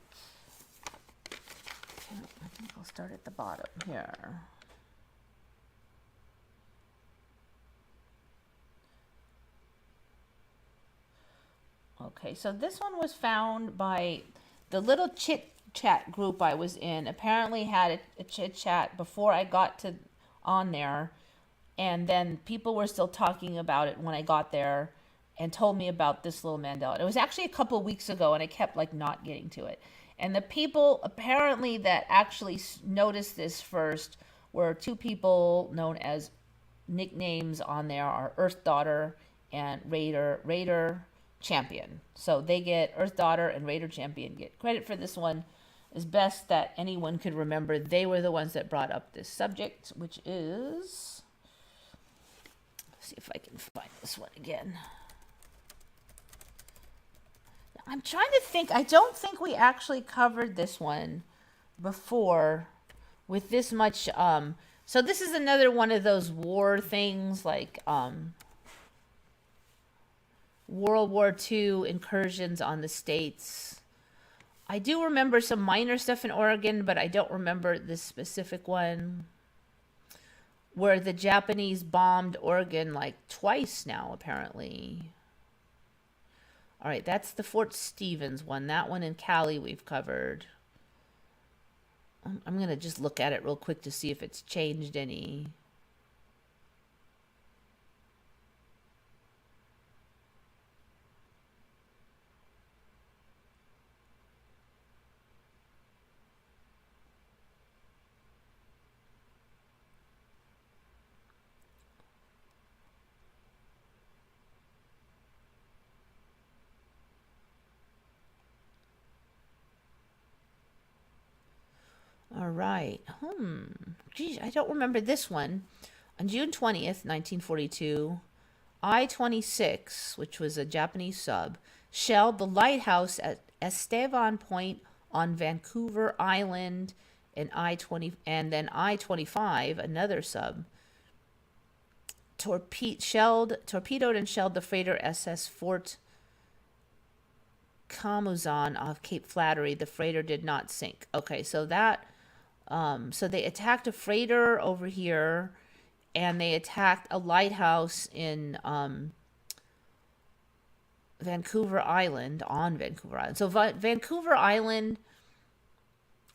Okay, I think I'll start at the bottom here. Okay, so this one was found by the little chit chat group I was in. Apparently had a chit chat before I got on there, and then people were still talking about it when I got there and told me about this little Mandela. It was actually a couple of weeks ago, and I kept like not getting to it. And the people apparently that actually noticed this first were two people known as nicknames on there are Earth Daughter and Raider. champion. So they get Earth Daughter and Raider Champion get credit for this one. As best that anyone could remember, they were the ones that brought up this subject, which is, let's see if I can find this one again. I'm trying to think. I don't think we actually covered this one before with this much. So this is another one of those war things, like World War II incursions on the States. I do remember some minor stuff in Oregon, but I don't remember this specific one where the Japanese bombed Oregon like twice now, apparently. All right, that's the Fort Stevens one. That one in Cali we've covered. I'm going to just look at it real quick to see if it's changed any. All right. Geez, I don't remember this one. On June 20th, 1942, I-26, which was a Japanese sub, shelled the lighthouse at Estevan Point on Vancouver Island, and then I-25, another sub, torpedoed and shelled the freighter SS Fort Camuzan off Cape Flattery. The freighter did not sink. Okay, so that, so they attacked a freighter over here, and they attacked a lighthouse in Vancouver Island, on Vancouver Island. So Vancouver Island,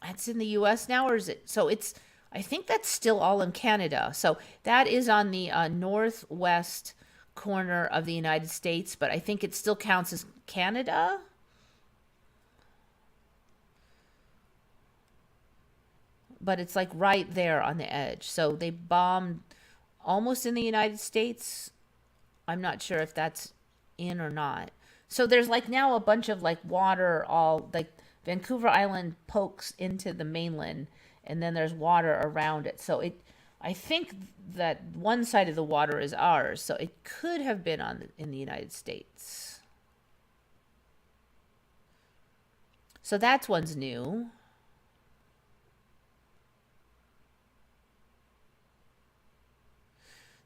that's in the U.S. now, or is it? So it's, I think that's still all in Canada. So that is on the northwest corner of the United States, but I think it still counts as Canada. But it's like right there on the edge. So they bombed almost in the United States. I'm not sure if that's in or not. So there's like now a bunch of like water, all like Vancouver Island pokes into the mainland, and then there's water around it. So I think that one side of the water is ours. So it could have been in the United States. So that's one's new.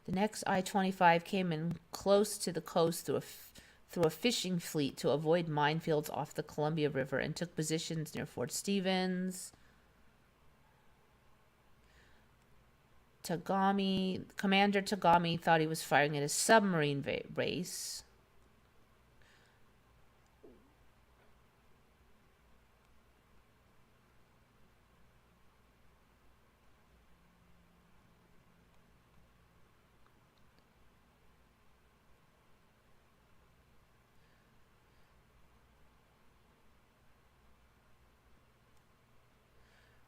The next I-25 came in close to the coast through a fishing fleet to avoid minefields off the Columbia River and took positions near Fort Stevens. Commander Tagami thought he was firing at a submarine base.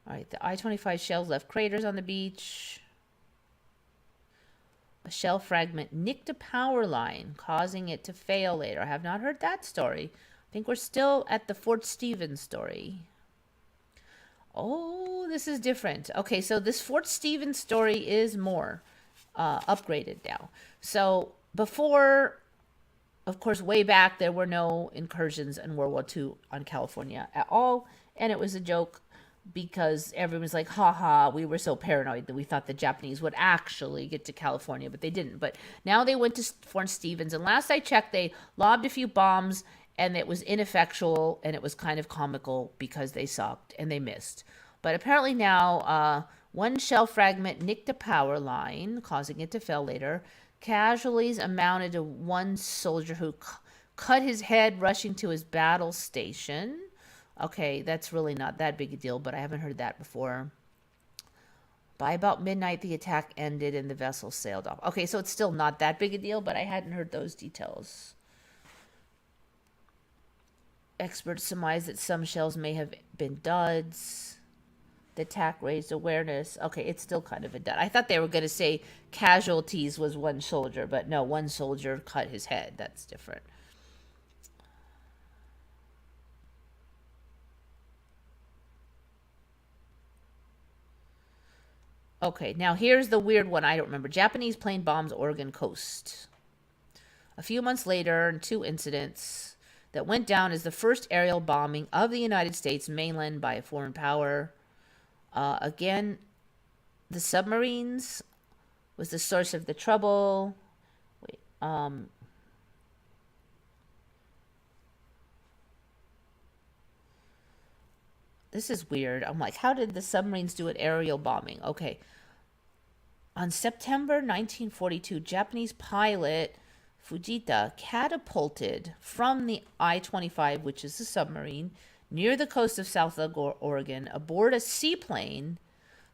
All right, the I-25 shells left craters on the beach. A shell fragment nicked a power line, causing it to fail later. I have not heard that story. I think we're still at the Fort Stevens story. Oh, this is different. Okay, so this Fort Stevens story is more upgraded now. So before, of course, way back, there were no incursions in World War II on California at all. And it was a joke because everyone's like, haha, we were so paranoid that we thought the Japanese would actually get to California, but they didn't. But now they went to Fort Stevens, and last I checked, they lobbed a few bombs, and it was ineffectual, and it was kind of comical because they sucked, and they missed. But apparently now, one shell fragment nicked a power line, causing it to fail later. Casualties amounted to one soldier who cut his head rushing to his battle station. Okay, that's really not that big a deal, but I haven't heard that before. By about midnight, the attack ended and the vessel sailed off. Okay, so it's still not that big a deal, but I hadn't heard those details. Experts surmise that some shells may have been duds. The attack raised awareness. Okay, it's still kind of a dud. I thought they were going to say casualties was one soldier, but no, one soldier cut his head. That's different. Okay, now here's the weird one I don't remember. Japanese plane bombs Oregon coast. A few months later, in 2 incidents that went down as the first aerial bombing of the United States mainland by a foreign power. Again, the submarines was the source of the trouble. Wait, this is weird. I'm like, how did the submarines do an aerial bombing? Okay. On September 1942, Japanese pilot Fujita catapulted from the I-25, which is a submarine, near the coast of South Oregon, aboard a seaplane.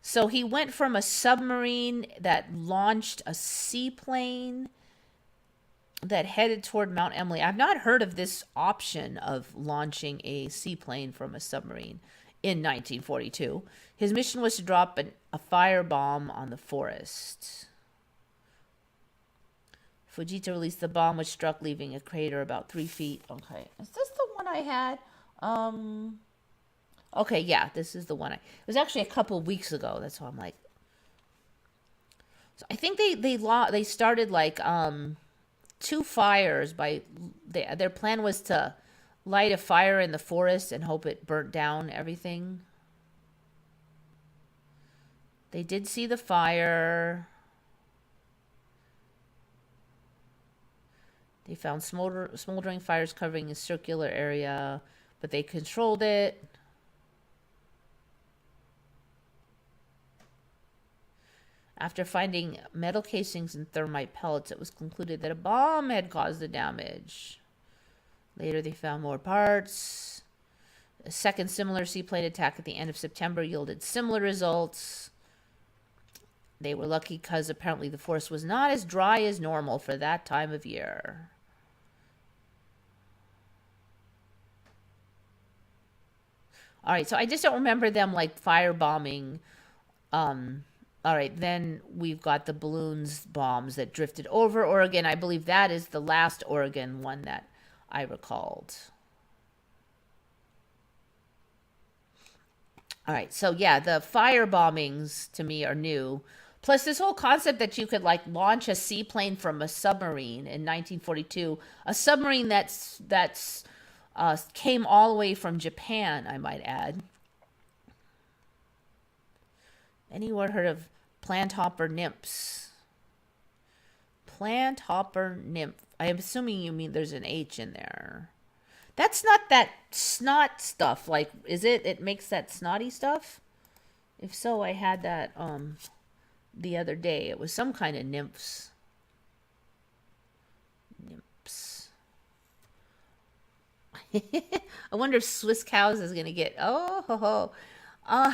So he went from a submarine that launched a seaplane that headed toward Mount Emily. I've not heard of this option of launching a seaplane from a submarine in 1942. His mission was to drop a firebomb on the forest. Fujita released the bomb, which struck, leaving a crater about 3 feet. Okay, is this the one I had? Okay, yeah, this is the one. It was actually a couple weeks ago. That's why I'm like. So I think they started like 2 fires by. Their plan was to light a fire in the forest and hope it burnt down everything. They did see the fire. They found smoldering fires covering a circular area, but they controlled it. After finding metal casings and thermite pellets, it was concluded that a bomb had caused the damage. Later, they found more parts. A second similar seaplane attack at the end of September yielded similar results. They were lucky because apparently the forest was not as dry as normal for that time of year. All right, so I just don't remember them like firebombing. All right, then we've got the balloons bombs that drifted over Oregon. I believe that is the last Oregon one that I recalled. All right, so yeah, the fire bombings to me are new. Plus this whole concept that you could like launch a seaplane from a submarine in 1942, a submarine that's came all the way from Japan, I might add. Anyone heard of plant hopper nymphs? Plant hopper nymph. I am assuming you mean there's an H in there. That's not that snot stuff. Like, is it? It makes that snotty stuff? If so, I had that the other day. It was some kind of nymphs. Nymphs. I wonder if Swiss cows is going to get... Oh, ho, ho.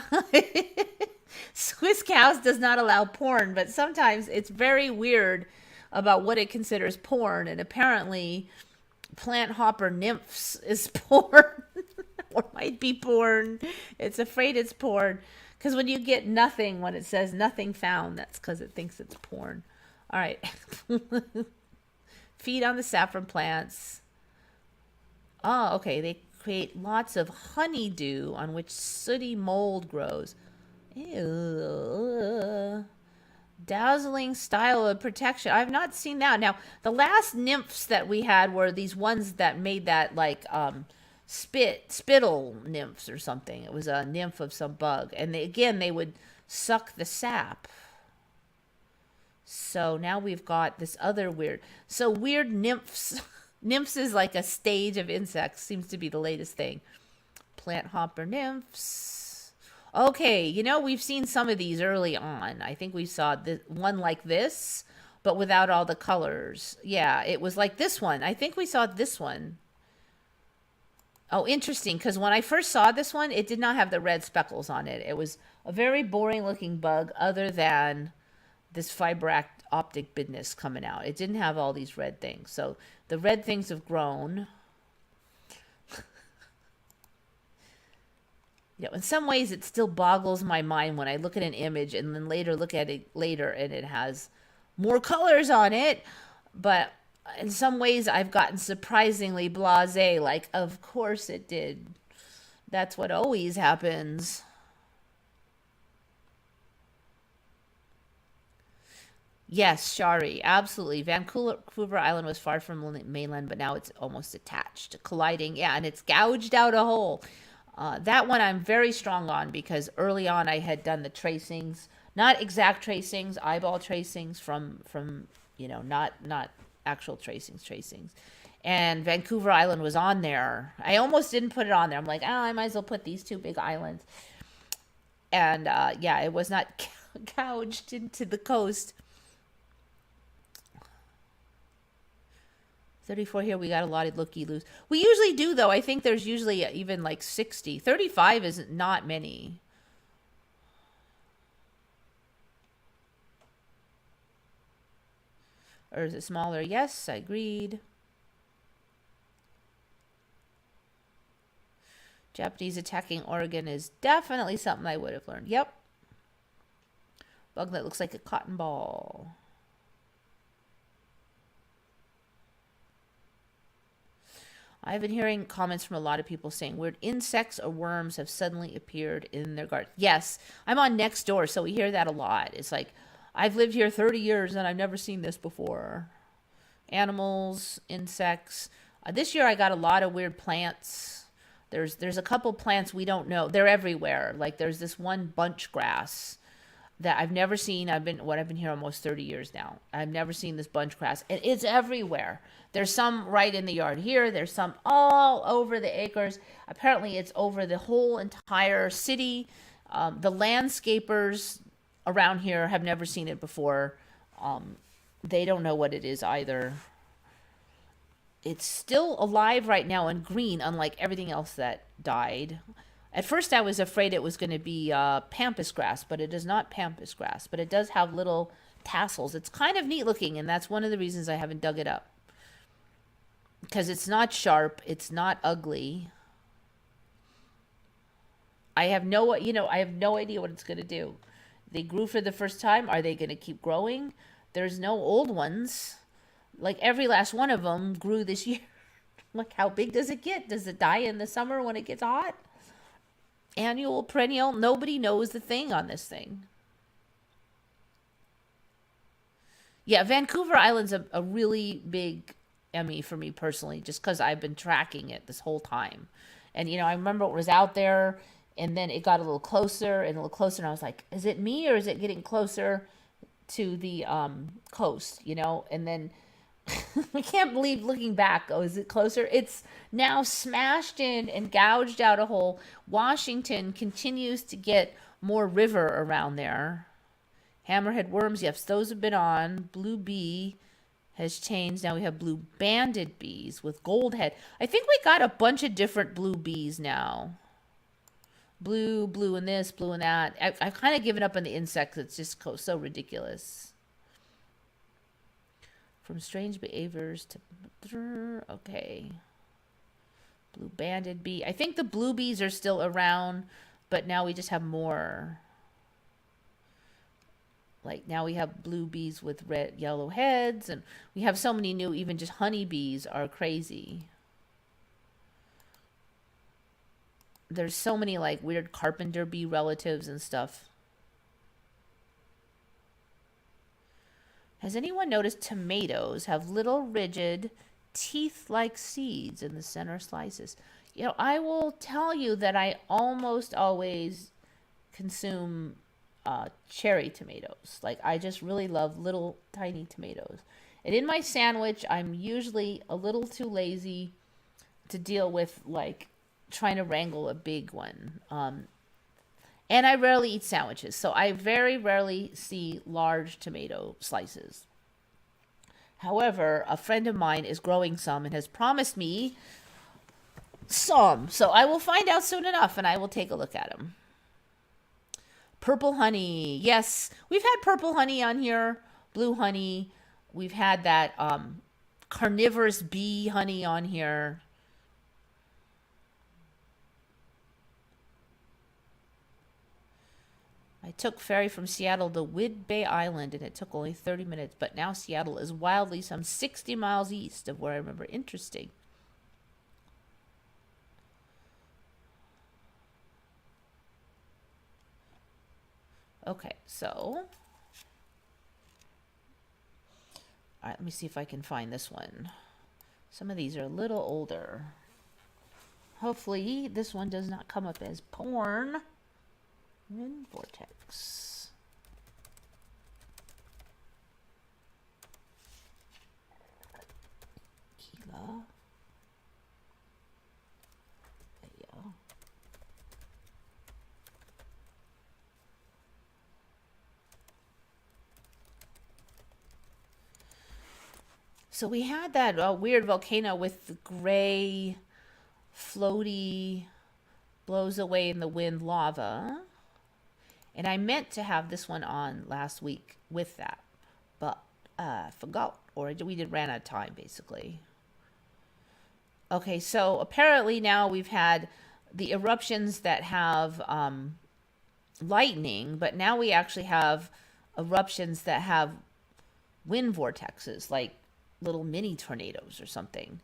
Swiss cows does not allow porn, but sometimes it's very weird about what it considers porn, and apparently plant hopper nymphs is porn or might be porn. It's afraid it's porn because when you get nothing, when it says nothing found, that's because it thinks it's porn. All right. Feed on the saffron plants. Oh, okay. They create lots of honeydew on which sooty mold grows. Ew. Dazzling style of protection. I've not seen that. Now, the last nymphs that we had were these ones that made that like spittle nymphs or something. It was a nymph of some bug. And they would suck the sap. So now we've got this other weird. So weird nymphs. Nymphs is like a stage of insects. Seems to be the latest thing. Plant hopper nymphs. Okay, you know, we've seen some of these early on. I think we saw one like this, but without all the colors. Yeah, it was like this one. I think we saw this one. Oh, interesting, because when I first saw this one, it did not have the red speckles on it. It was a very boring looking bug other than this fiber optic business coming out. It didn't have all these red things. So the red things have grown. You know, in some ways, it still boggles my mind when I look at an image and then look at it later and it has more colors on it. But in some ways, I've gotten surprisingly blasé. Like, of course it did. That's what always happens. Yes, Shari, absolutely. Vancouver Island was far from mainland, but now it's almost attached, colliding. Yeah, and it's gouged out a hole. That one I'm very strong on because early on I had done the tracings, not exact tracings, eyeball tracings from not actual tracings. And Vancouver Island was on there. I almost didn't put it on there. I'm like, oh, I might as well put these two big islands. And yeah, it was not gouged into the coast. 34 here, we got a lot of looky-loos. We usually do, though. I think there's usually even like 60. 35 is not many. Or is it smaller? Yes, I agreed. Japanese attacking Oregon is definitely something I would have learned. Yep. Bug that looks like a cotton ball. I've been hearing comments from a lot of people saying weird insects or worms have suddenly appeared in their garden. Yes, I'm on next door, so we hear that a lot. It's like, I've lived here 30 years and I've never seen this before. Animals, insects. This year I got a lot of weird plants. There's a couple plants we don't know. They're everywhere. Like there's this one bunch grass that I've never seen. I've been here almost 30 years now. I've never seen this bunch grass. And it's everywhere. There's some right in the yard here. There's some all over the acres. Apparently it's over the whole entire city. The landscapers around here have never seen it before. They don't know what it is either. It's still alive right now and green, unlike everything else that died. At first I was afraid it was going to be pampas grass, but it is not pampas grass. But it does have little tassels. It's kind of neat looking, and that's one of the reasons I haven't dug it up. Because it's not sharp, it's not ugly. I have no idea what it's going to do. They grew for the first time. Are they going to keep growing? There's no old ones. Like every last one of them grew this year. Like how big does it get? Does it die in the summer when it gets hot? Annual, perennial, nobody knows the thing on this thing. Yeah, Vancouver Island's a really big Emmy for me personally, just because I've been tracking it this whole time. And, I remember it was out there, and then it got a little closer and a little closer, and I was like, is it me, or is it getting closer to the coast, And then I can't believe looking back, is it closer? It's now smashed in and gouged out a hole. Washington continues to get more river around there. Hammerhead worms, yes, those have been on. Blue bee has changed. Now we have blue banded bees with gold head. I think we got a bunch of different blue bees now. Blue in this, blue in that. I've kind of given up on the insects. It's just so ridiculous. From strange behaviors to... Okay. Blue banded bee. I think the blue bees are still around, but now we just have more. Like now we have blue bees with red, yellow heads, and we have so many new, even just honeybees are crazy. There's so many like weird carpenter bee relatives and stuff. Has anyone noticed tomatoes have little rigid teeth-like seeds in the center slices? I will tell you that I almost always consume cherry tomatoes. Like I just really love little tiny tomatoes. And in my sandwich, I'm usually a little too lazy to deal with like trying to wrangle a big one. And I rarely eat sandwiches, so I very rarely see large tomato slices. However, a friend of mine is growing some and has promised me some. So I will find out soon enough, and I will take a look at them. Purple honey. Yes, we've had purple honey on here. Blue honey. We've had that carnivorous bee honey on here. I took ferry from Seattle to Whidbey Island, and it took only 30 minutes. But now Seattle is wildly some 60 miles east of where I remember. Interesting. Okay, so All right, let me see if I can find this one. Some of these are a little older. Hopefully this one does not come up as porn. Wind vortex. Kila. There you go. So we had that weird volcano with the gray, floaty, blows away in the wind lava. And I meant to have this one on last week with that, but forgot, or we ran out of time, basically. Okay, so apparently now we've had the eruptions that have lightning, but now we actually have eruptions that have wind vortexes, like little mini tornadoes or something.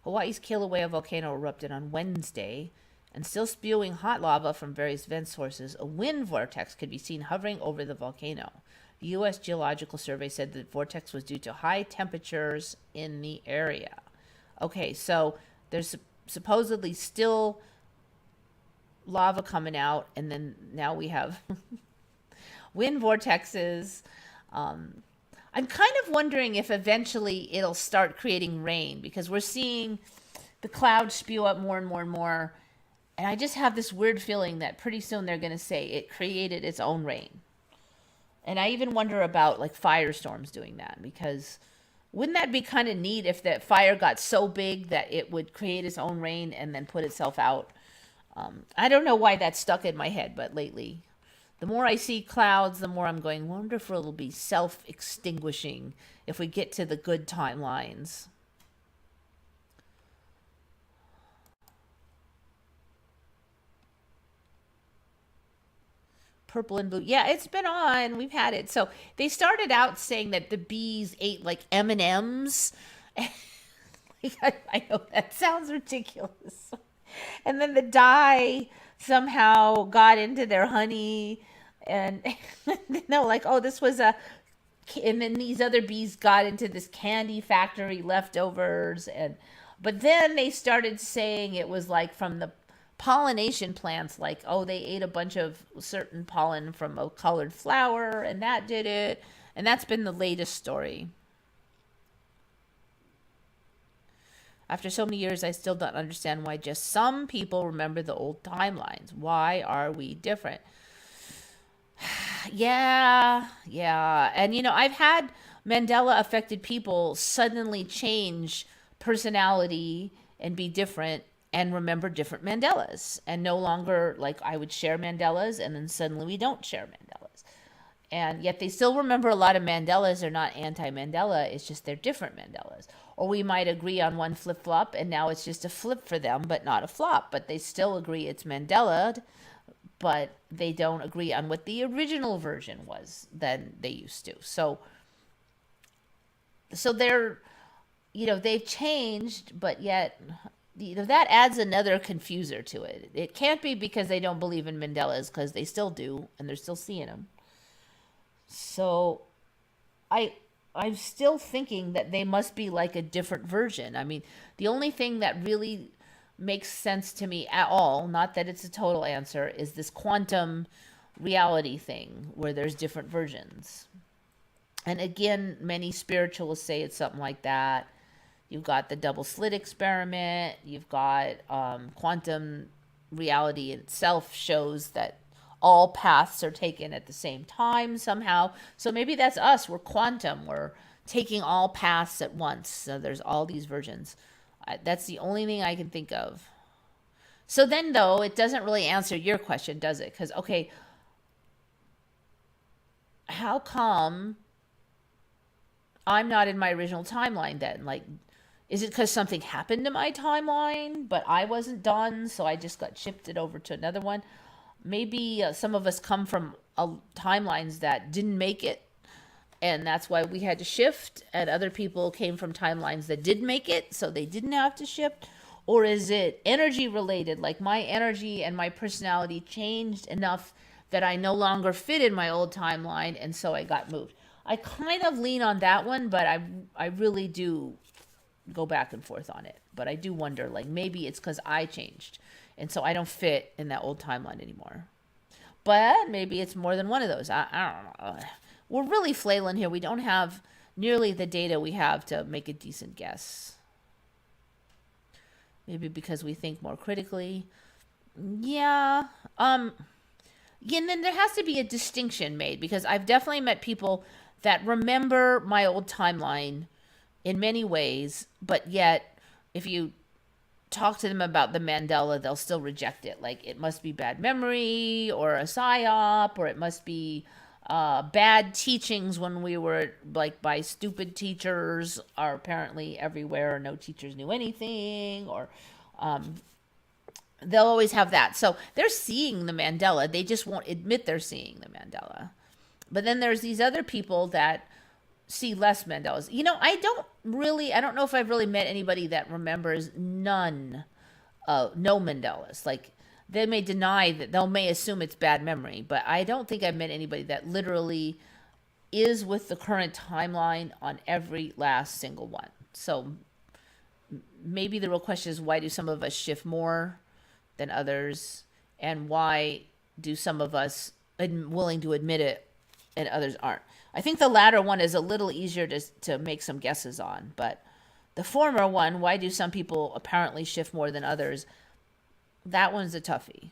Hawaii's Kilauea volcano erupted on Wednesday and still spewing hot lava from various vent sources. A wind vortex could be seen hovering over the volcano. The U.S. Geological Survey said the vortex was due to high temperatures in the area. Okay, so there's supposedly still lava coming out, and then now we have wind vortexes. I'm kind of wondering if eventually it'll start creating rain, because we're seeing the clouds spew up more and more and more. And I just have this weird feeling that pretty soon they're going to say it created its own rain. And I even wonder about like firestorms doing that, because wouldn't that be kind of neat if that fire got so big that it would create its own rain and then put itself out? I don't know why that stuck in my head, but lately, the more I see clouds, the more I'm going, wonder if it'll be self-extinguishing if we get to the good timelines. Purple and blue. Yeah, it's been on. We've had it. So they started out saying that the bees ate like M&Ms. I know that sounds ridiculous. And then the dye somehow got into their honey, and no, like, oh, this was a, and then these other bees got into this candy factory leftovers, but then they started saying it was like from the pollination plants, like, oh, they ate a bunch of certain pollen from a colored flower and that did it. And that's been the latest story. After so many years, I still don't understand why just some people remember the old timelines. Why are we different? Yeah. And, I've had Mandela affected people suddenly change personality and be different and remember different Mandelas. And no longer, like, I would share Mandelas and then suddenly we don't share Mandelas. And yet they still remember a lot of Mandelas. They're not anti-Mandela. It's just they're different Mandelas. Or we might agree on one flip-flop and now it's just a flip for them, but not a flop. But they still agree it's Mandela, but they don't agree on what the original version was than they used to. So they're, they've changed, but yet, that adds another confuser to it. It can't be because they don't believe in Mandelas, because they still do, and they're still seeing them. So I'm still thinking that they must be like a different version. I mean, the only thing that really makes sense to me at all, not that it's a total answer, is this quantum reality thing where there's different versions. And again, many spiritualists say it's something like that. You've got the double slit experiment. You've got quantum reality itself shows that all paths are taken at the same time somehow. So maybe that's us. We're quantum. We're taking all paths at once. So there's all these versions. That's the only thing I can think of. So then, though, it doesn't really answer your question, does it? Because, okay, how come I'm not in my original timeline then? Like, is it because something happened to my timeline, but I wasn't done, so I just got shifted over to another one? Maybe some of us come from timelines that didn't make it, and that's why we had to shift, and other people came from timelines that did make it, so they didn't have to shift. Or is it energy related? Like my energy and my personality changed enough that I no longer fit in my old timeline, and so I got moved. I kind of lean on that one, but I really do go back and forth on it. But I do wonder, like, maybe it's because I changed, and so I don't fit in that old timeline anymore. But maybe it's more than one of those. I don't know. We're really flailing here. We don't have nearly the data we have to make a decent guess. Maybe because we think more critically. Yeah. Yeah, and then there has to be a distinction made, because I've definitely met people that remember my old timeline in many ways, but yet if you talk to them about the Mandela, they'll still reject it. Like, it must be bad memory or a psyop, or it must be bad teachings when we were, like, by stupid teachers are apparently everywhere. No teachers knew anything, or they'll always have that. So they're seeing the Mandela. They just won't admit they're seeing the Mandela. But then there's these other people that see less Mandelas. I don't know if I've really met anybody that remembers no Mandelas. Like, they may deny that, they may assume it's bad memory, but I don't think I've met anybody that literally is with the current timeline on every last single one. So maybe the real question is, why do some of us shift more than others, and why do some of us willing to admit it and others aren't? I think the latter one is a little easier to make some guesses on, but the former one, why do some people apparently shift more than others, that one's a toughie.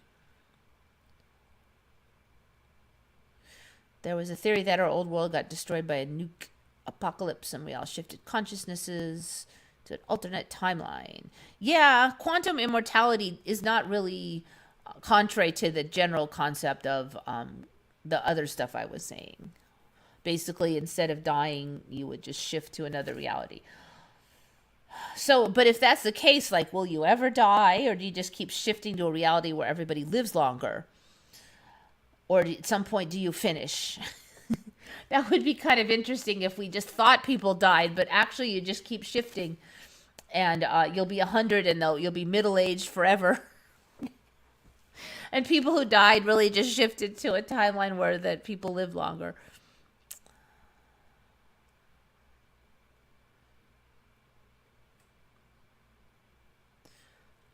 There was a theory that our old world got destroyed by a nuke apocalypse and we all shifted consciousnesses to an alternate timeline. Yeah, quantum immortality is not really contrary to the general concept of the other stuff I was saying. Basically, instead of dying, you would just shift to another reality. So, but if that's the case, like, will you ever die, or do you just keep shifting to a reality where everybody lives longer? Or at some point, do you finish? That would be kind of interesting if we just thought people died, but actually you just keep shifting, and you'll be 100 and you'll be middle-aged forever. And people who died really just shifted to a timeline where that people live longer.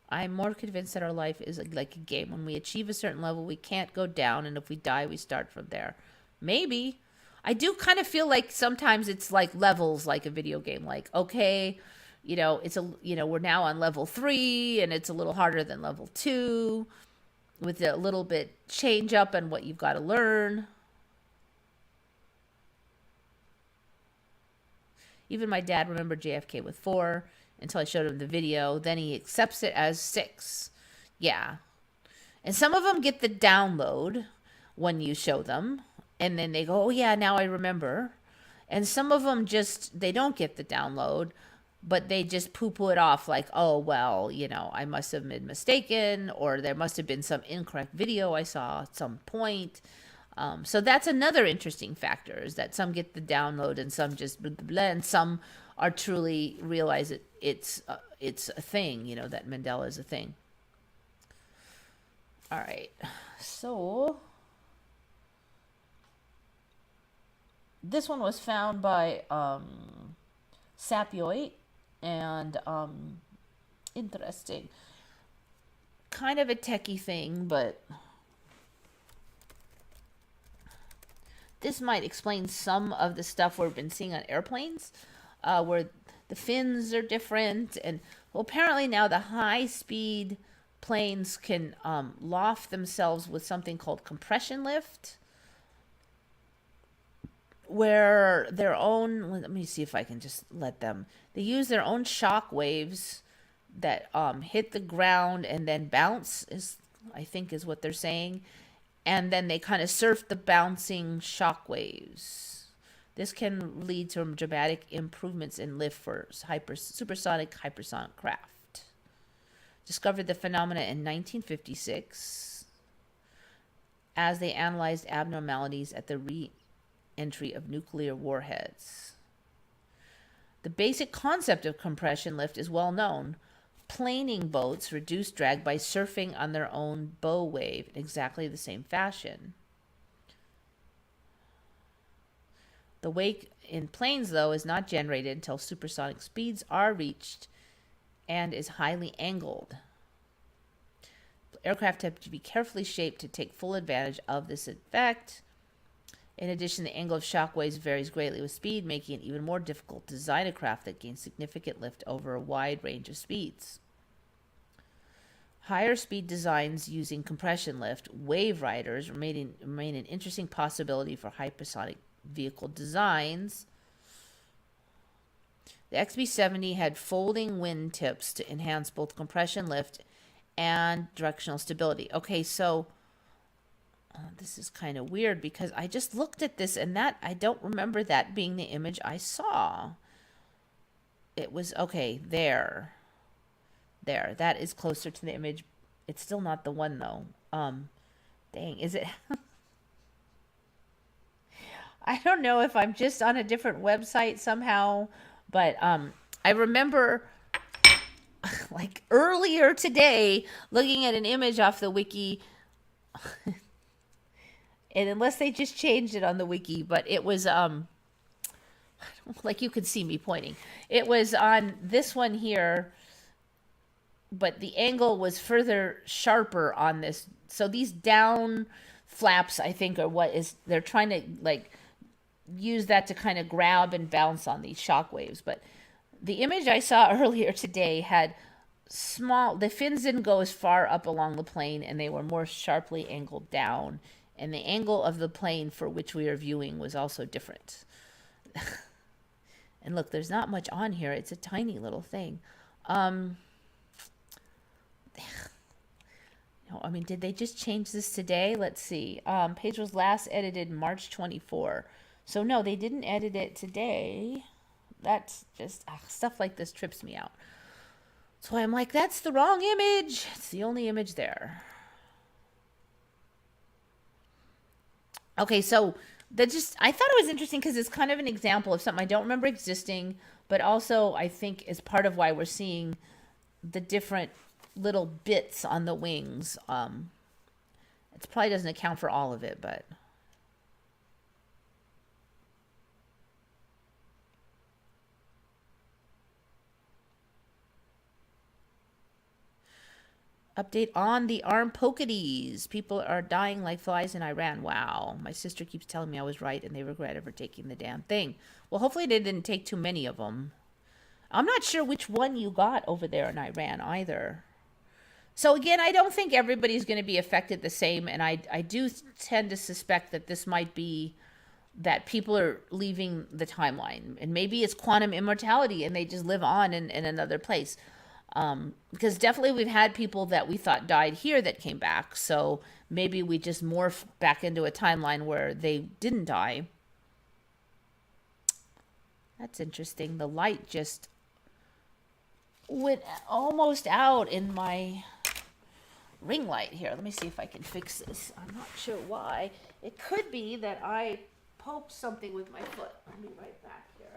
I'm more convinced that our life is like a game. When we achieve a certain level, we can't go down, and if we die, we start from there. Maybe. I do kind of feel like sometimes it's like levels, like a video game. Like, okay, we're now on level 3, and it's a little harder than level 2, with a little bit change up and what you've got to learn. Even my dad remembered JFK with 4 until I showed him the video. Then he accepts it as 6. Yeah. And some of them get the download when you show them, and then they go, oh yeah, now I remember. And some of them they don't get the download, but they just poo-poo it off like, oh, well, I must have been mistaken, or there must have been some incorrect video I saw at some point. So that's another interesting factor, is that some get the download and some just blah, blah, blah, and some are truly realize it's a thing, that Mandela is a thing. All right. So this one was found by Sapioid, and interesting. Kind of a techie thing, but this might explain some of the stuff we've been seeing on airplanes, where the fins are different. And well, apparently now the high-speed planes can loft themselves with something called compression lift, where their own, let me see if I can just they use their own shock waves that hit the ground and then bounce, I think is what they're saying. And then they kind of surf the bouncing shock waves. This can lead to dramatic improvements in lift for supersonic, hypersonic craft. Discovered the phenomena in 1956 as they analyzed abnormalities at the re-entry of nuclear warheads. The basic concept of compression lift is well known. Planing boats reduce drag by surfing on their own bow wave in exactly the same fashion. The wake in planes, though, is not generated until supersonic speeds are reached and is highly angled. Aircraft have to be carefully shaped to take full advantage of this effect. In addition, the angle of shock waves varies greatly with speed, making it even more difficult to design a craft that gains significant lift over a wide range of speeds. Higher speed designs using compression lift, wave riders, remain an interesting possibility for hypersonic vehicle designs. The XB-70 had folding wing tips to enhance both compression lift and directional stability. Okay, so this is kind of weird because I just looked at this and that I don't remember that being the image I saw. It was, okay, there. That is closer to the image. It's still not the one though. Dang, is it? I don't know if I'm just on a different website somehow, but I remember like earlier today looking at an image off the wiki. And unless they just changed it on the wiki, but it was, like you could see me pointing. It was on this one here, but the angle was further sharper on this. So these down flaps, I think, are what is, they're trying to like use that to kind of grab and bounce on these shock waves. But the image I saw earlier today had the fins didn't go as far up along the plane and they were more sharply angled down. And the angle of the plane for which we are viewing was also different. And look, there's not much on here. It's a tiny little thing. I mean, did they just change this today? Let's see. Page was last edited March 24. So no, they didn't edit it today. That's just, stuff like this trips me out. So I'm like, that's the wrong image. It's the only image there. Okay, so I thought it was interesting because it's kind of an example of something I don't remember existing, but also I think is part of why we're seeing the different little bits on the wings. It probably doesn't account for all of it, but. Update on the armed Pokedies. People are dying like flies in Iran. Wow. My sister keeps telling me I was right and they regret ever taking the damn thing. Well, hopefully they didn't take too many of them. I'm not sure which one you got over there in Iran either. So again, I don't think everybody's going to be affected the same. And I do tend to suspect that this might be that people are leaving the timeline. And maybe it's quantum immortality and they just live on in another place. Because definitely we've had people that we thought died here that came back. So maybe we just morph back into a timeline where they didn't die. That's interesting. The light just went almost out in my ring light here. Let me see if I can fix this. I'm not sure why. It could be that I poked something with my foot. I'll be right back here.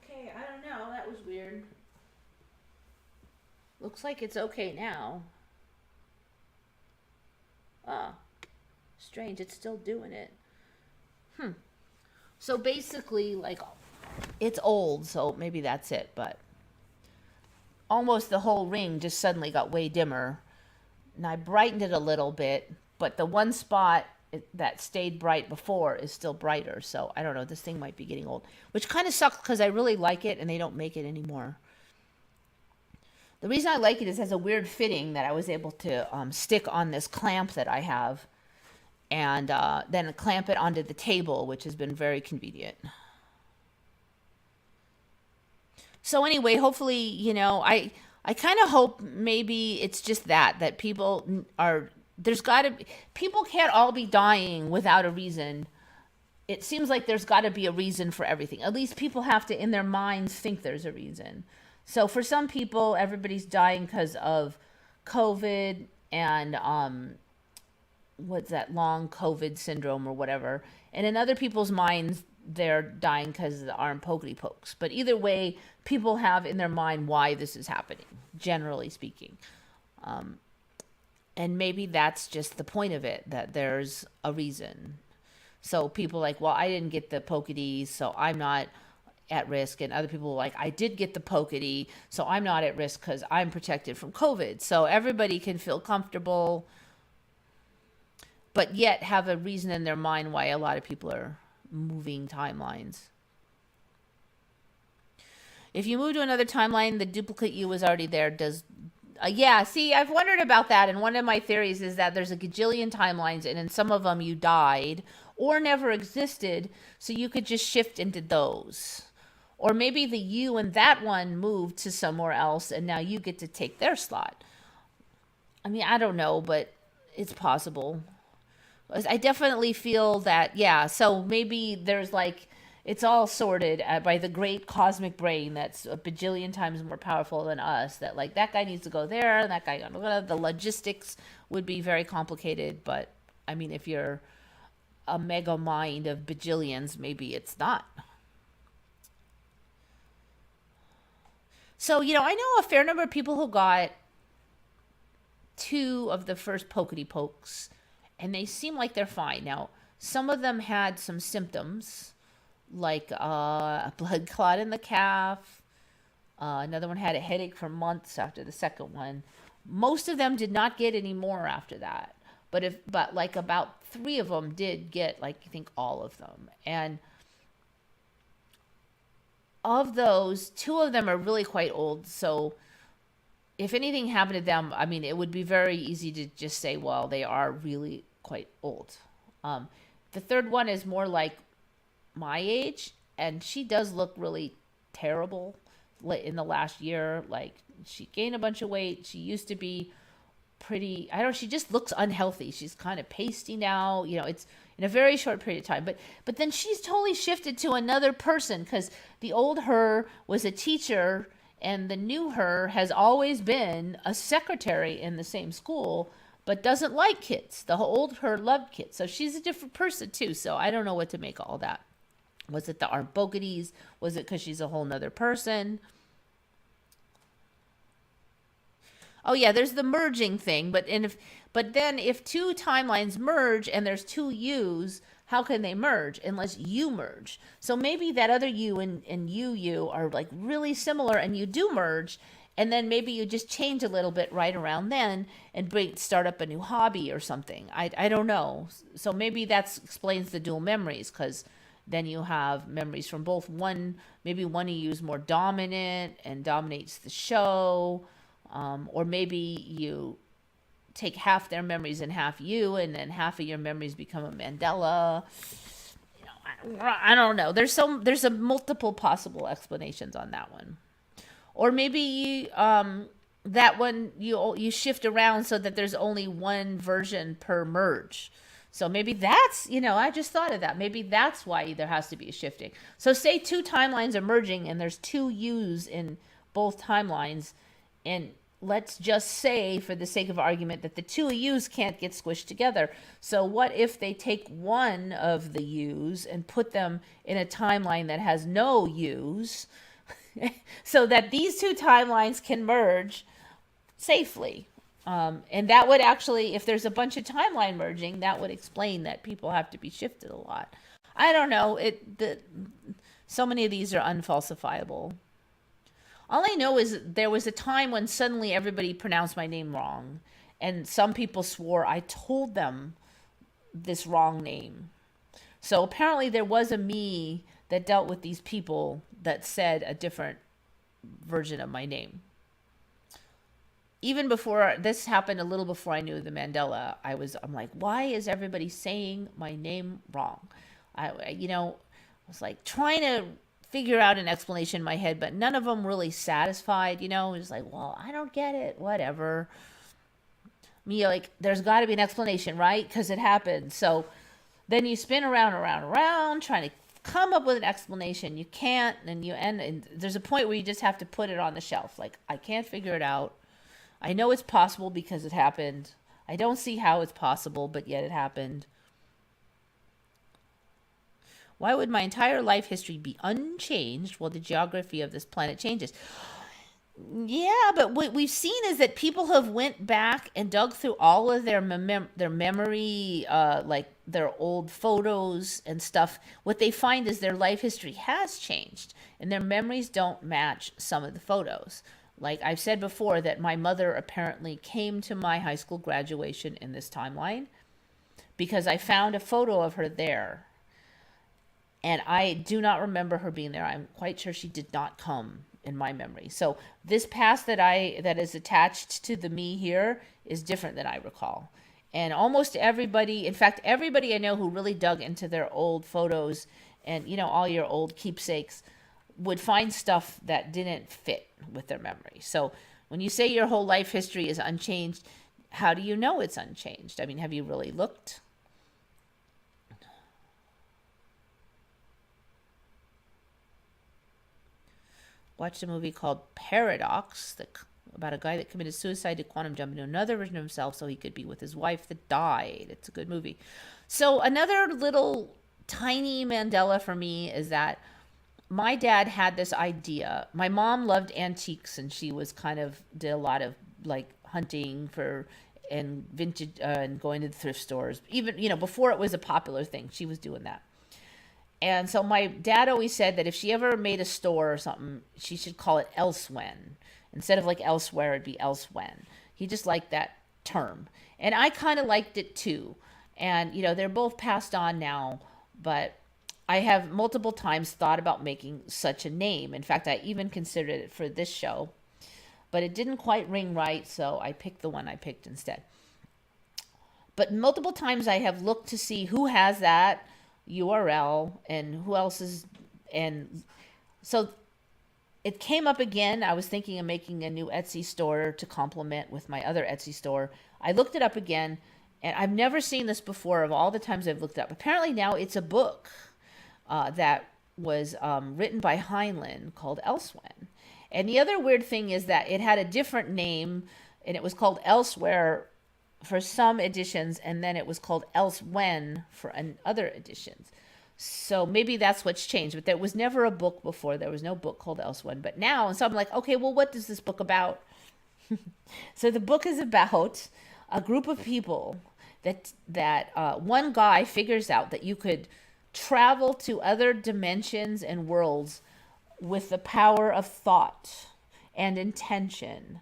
Okay, I don't know. That was weird. Looks like it's okay now. Ah, strange. It's still doing it. So basically, like, it's old, so maybe that's it, but almost the whole ring just suddenly got way dimmer. And I brightened it a little bit, but the one spot that stayed bright before is still brighter. So I don't know, this thing might be getting old, which kind of sucks because I really like it and they don't make it anymore. The reason I like it is it has a weird fitting that I was able to stick on this clamp that I have and then clamp it onto the table, which has been very convenient. So anyway, hopefully, you know, I kind of hope maybe it's just that people are, people can't all be dying without a reason. It seems like there's got to be a reason for everything. At least people have to, in their minds, think there's a reason. So for some people, everybody's dying because of COVID and what's that, long COVID syndrome or whatever. And in other people's minds, they're dying because of the arm pokey pokes. But either way, people have in their mind why this is happening, generally speaking. And maybe that's just the point of it, that there's a reason. So people like, well, I didn't get the pokey, so I'm not at risk. And other people like, I did get the pokey, so I'm not at risk because I'm protected from COVID. So everybody can feel comfortable, but yet have a reason in their mind why a lot of people are moving timelines. If you move to another timeline, the duplicate you was already there. Yeah, see, I've wondered about that. And one of my theories is that there's a gajillion timelines, and in some of them you died or never existed, so you could just shift into those. Or maybe the you in that one moved to somewhere else, and now you get to take their slot. I mean, I don't know, but it's possible. I definitely feel that, yeah, so maybe there's like, it's all sorted by the great cosmic brain that's a bajillion times more powerful than us, that like that guy needs to go there, and that guy, the logistics would be very complicated. But I mean, if you're a mega mind of bajillions, maybe it's not. So, I know a fair number of people who got 2 of the first pokey pokes, and they seem like they're fine. Now, some of them had some symptoms, like a blood clot in the calf. Another one had a headache for months after the second one. Most of them did not get any more after that. But like about 3 of them did get, like, I think all of them. And of those, 2 of them are really quite old. So if anything happened to them, I mean, it would be very easy to just say, well, they are really quite old. The third one is more like my age, and she does look really terrible in the last year. Like, she gained a bunch of weight. She used to be pretty, I don't know, she just looks unhealthy. She's kind of pasty now. It's in a very short period of time. But then she's totally shifted to another person, because the old her was a teacher, and the new her has always been a secretary in the same school, but doesn't like kids. The old her loved kids. So she's a different person too. So I don't know what to make of all that. Was it the Arbogetes? Was it because she's a whole nother person? Oh yeah, there's the merging thing. But then if 2 timelines merge and there's 2 yous, how can they merge unless you merge? So maybe that other you and you are like really similar, and you do merge. And then maybe you just change a little bit right around then and start up a new hobby or something. I don't know. So maybe that explains the dual memories, because then you have memories from both. Maybe one of you is more dominant and dominates the show. Or maybe you take half their memories and half you, and then half of your memories become a Mandela. I don't know. There's a multiple possible explanations on that one. Or maybe that one you shift around so that there's only one version per merge. So maybe that's, I just thought of that. Maybe that's why there has to be a shifting. So say 2 timelines are merging and there's 2 U's in both timelines. And let's just say, for the sake of argument, that the 2 U's can't get squished together. So what if they take one of the U's and put them in a timeline that has no U's, so that these 2 timelines can merge safely? And that would actually, if there's a bunch of timeline merging, that would explain that people have to be shifted a lot. I don't know. So many of these are unfalsifiable. All I know is there was a time when suddenly everybody pronounced my name wrong, and some people swore I told them this wrong name. So apparently there was a me that dealt with these people that said a different version of my name. Even before this happened, a little before I knew the Mandela, I'm like, why is everybody saying my name wrong? I was like trying to figure out an explanation in my head, but none of them really satisfied. It was like, well, I don't get it. Whatever. Me, like, there's got to be an explanation, right? Because it happened. So then you spin around, trying to come up with an explanation. You can't, and there's a point where you just have to put it on the shelf. Like, I can't figure it out. I know it's possible because it happened. I don't see how it's possible, but yet it happened. Why would my entire life history be unchanged while the geography of this planet changes? Yeah, but what we've seen is that people have went back and dug through all of their memory, like their old photos and stuff. What they find is their life history has changed, and their memories don't match some of the photos. Like I've said before, that my mother apparently came to my high school graduation in this timeline because I found a photo of her there, and I do not remember her being there. I'm quite sure she did not come in my memory. So this past that is attached to the me here is different than I recall. And almost everybody, in fact, everybody I know who really dug into their old photos and, all your old keepsakes would find stuff that didn't fit with their memory. So when you say your whole life history is unchanged, how do you know it's unchanged? I mean, have you really looked? Watched a movie called Paradox about a guy that committed suicide to quantum jump into another version of himself so he could be with his wife that died. It's a good movie. So another little tiny Mandela for me is that my dad had this idea. My mom loved antiques, and she was did a lot of like hunting for and vintage and going to the thrift stores. Even, before it was a popular thing, she was doing that. And so my dad always said that if she ever made a store or something, she should call it Elsewhen. Instead of like elsewhere, it'd be Elsewhen. He just liked that term. And I kind of liked it too. And, they're both passed on now, but I have multiple times thought about making such a name. In fact, I even considered it for this show, but it didn't quite ring right, so I picked the one I picked instead. But multiple times I have looked to see who has that URL and who else is, and so it came up again. I was thinking of making a new Etsy store to complement with my other Etsy store. I looked it up again, and I've never seen this before of all the times I've looked it up. Apparently now it's a book that was written by Heinlein called Elsewhen. And the other weird thing is that it had a different name, and it was called Elsewhere for some editions, and then it was called Elsewhen for other editions. So maybe that's what's changed, but there was never a book before. There was no book called Elsewhen, but now, and so I'm like, okay, well, what is this book about? So the book is about a group of people that one guy figures out that you could travel to other dimensions and worlds with the power of thought and intention,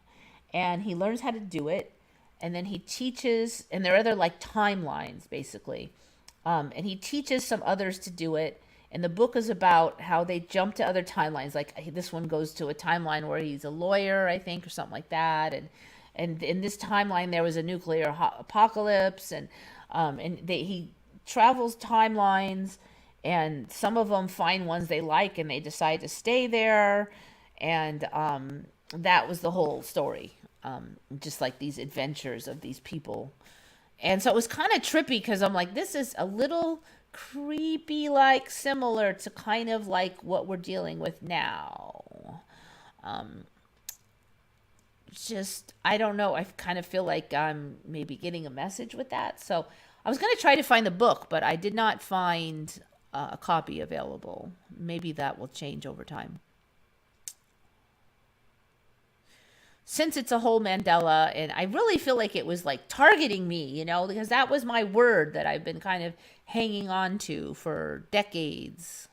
and he learns how to do it. And then he teaches, and there are other like timelines basically. And he teaches some others to do it. And the book is about how they jump to other timelines. Like this one goes to a timeline where he's a lawyer, I think, or something like that. And in this timeline, there was a nuclear apocalypse. And he travels timelines, and some of them find ones they like, and they decide to stay there. And that was the whole story. Just like these adventures of these people. And so it was kind of trippy because I'm like, this is a little creepy, like similar to kind of like what we're dealing with now. Just, I don't know. I kind of feel like I'm maybe getting a message with that. So I was going to try to find the book, but I did not find a copy available. Maybe that will change over time. Since it's a whole Mandela, and I really feel like it was like targeting me, because that was my word that I've been kind of hanging on to for decades.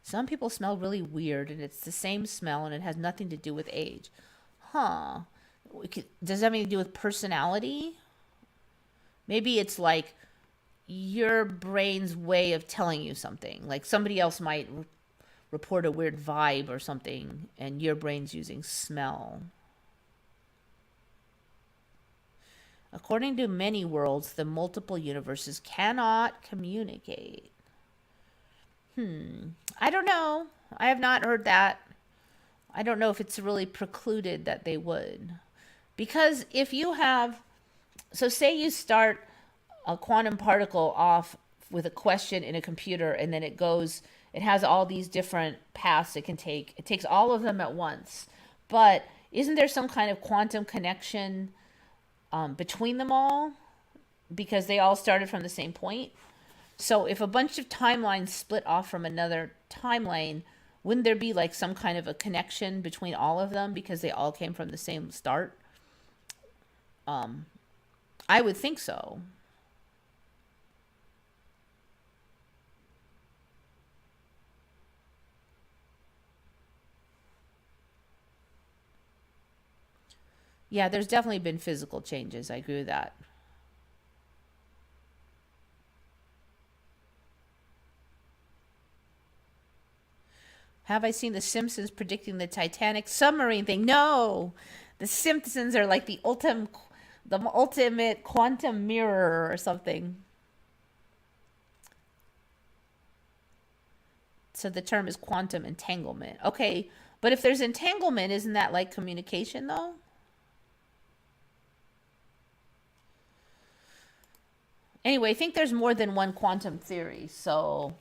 Some people smell really weird, and it's the same smell, and it has nothing to do with age. Huh. Does that have anything to do with personality? Maybe it's like your brain's way of telling you something. Like somebody else might report a weird vibe or something, and your brain's using smell. According to many worlds, the multiple universes cannot communicate. I don't know. I have not heard that. I don't know if it's really precluded that they would. Because if you have, so say you start a quantum particle off with a question in a computer, and then it it has all these different paths it can take. It takes all of them at once. But isn't there some kind of quantum connection between them all? Because they all started from the same point. So if a bunch of timelines split off from another timeline, wouldn't there be like some kind of a connection between all of them because they all came from the same start? I would think so. Yeah, there's definitely been physical changes. I agree with that. Have I seen The Simpsons predicting the Titanic submarine thing? No. The Simpsons are like the ultimate quantum mirror or something. So the term is quantum entanglement. Okay, but if there's entanglement, isn't that like communication though? Anyway, I think there's more than one quantum theory, so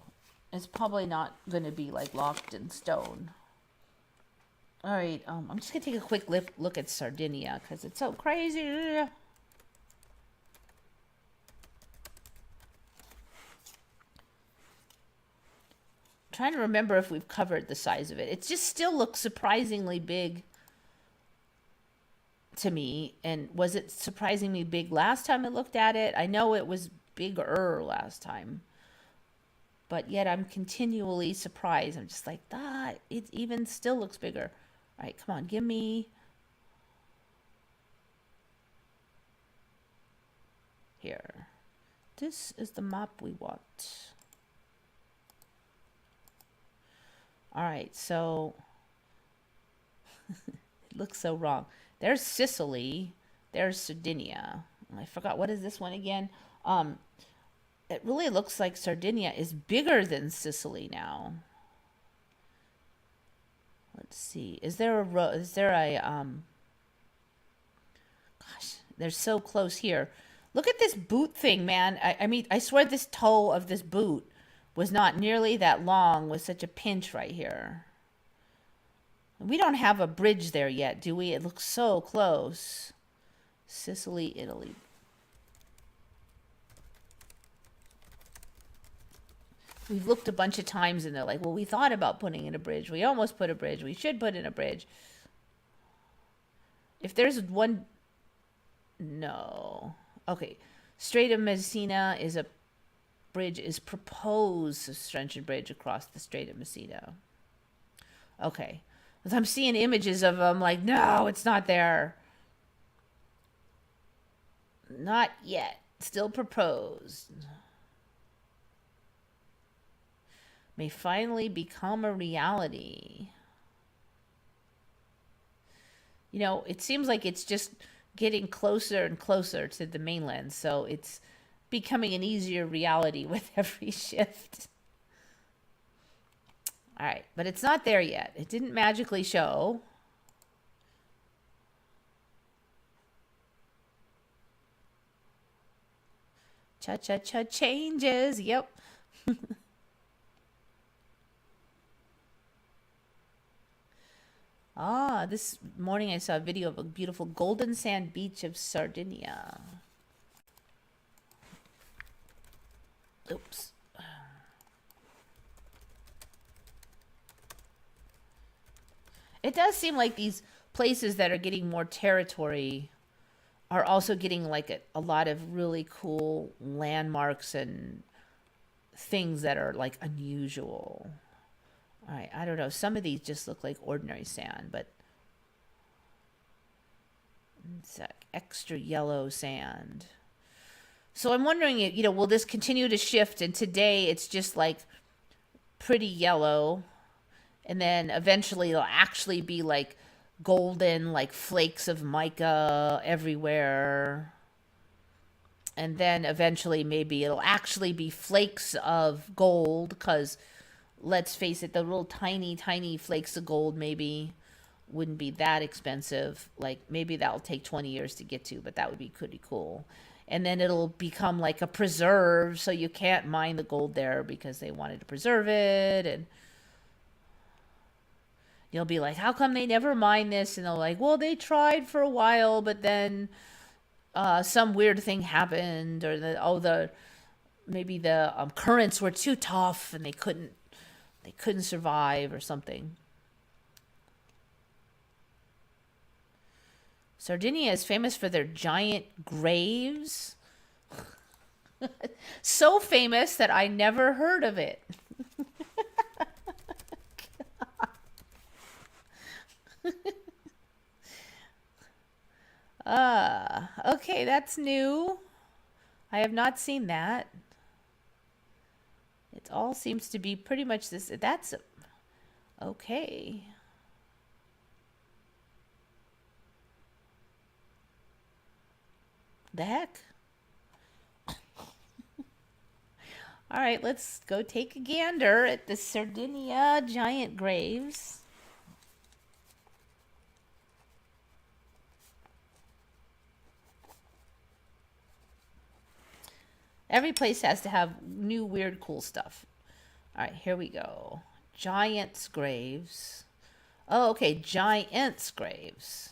it's probably not going to be like locked in stone. All right, I'm just gonna take a quick look at Sardinia because it's so crazy. Trying to remember if we've covered the size of it. It just still looks surprisingly big to me. And was it surprisingly big last time I looked at it? I know it was bigger last time, but yet I'm continually surprised. I'm just like, it even still looks bigger. All right, come on, give me here. This is the map we want. All right, so it looks so wrong. There's Sicily. There's Sardinia. I forgot, what is this one again? It really looks like Sardinia is bigger than Sicily now. Let's see. Is there a gosh, they're so close here. Look at this boot thing, man. I mean, I swear this toe of this boot was not nearly that long with such a pinch right here. We don't have a bridge there yet, do we? It looks so close. Sicily, Italy. We've looked a bunch of times and they're like, well, we thought about putting in a bridge. We almost put a bridge. We should put in a bridge. If there's one, no. Okay. Strait of Messina is a bridge, is proposed suspension bridge across the Strait of Messina. Okay. As I'm seeing images of them, like, no, it's not there. Not yet. Still proposed. May finally become a reality. You know, it seems like it's just getting closer and closer to the mainland, so it's becoming an easier reality with every shift. All right, but it's not there yet. It didn't magically show. Cha-cha-cha changes. Yep. This morning I saw a video of a beautiful golden sand beach of Sardinia. Oops. It does seem like these places that are getting more territory are also getting like a lot of really cool landmarks and things that are like unusual. All right, I don't know. Some of these just look like ordinary sand, but it's like extra yellow sand. So I'm wondering, will this continue to shift? And today it's just like pretty yellow. And then eventually it'll actually be like golden, like flakes of mica everywhere. And then eventually maybe it'll actually be flakes of gold because let's face it, the little tiny, tiny flakes of gold maybe wouldn't be that expensive. Like maybe that'll take 20 years to get to, but that would be pretty cool. and then it'll become like a preserve, so you can't mine the gold there because they wanted to preserve it. And you'll be like, how come they never mine this? And they're like, well, they tried for a while, but then some weird thing happened, or maybe the currents were too tough and they couldn't survive or something. Sardinia is famous for their giant graves. So famous that I never heard of it. Okay, that's new. I have not seen that. It all seems to be pretty much this. That's okay. The heck? All right, let's go take a gander at the Sardinia giant graves. Every place has to have new, weird, cool stuff. All right, here we go. Giants' graves. Oh, okay, giants' graves.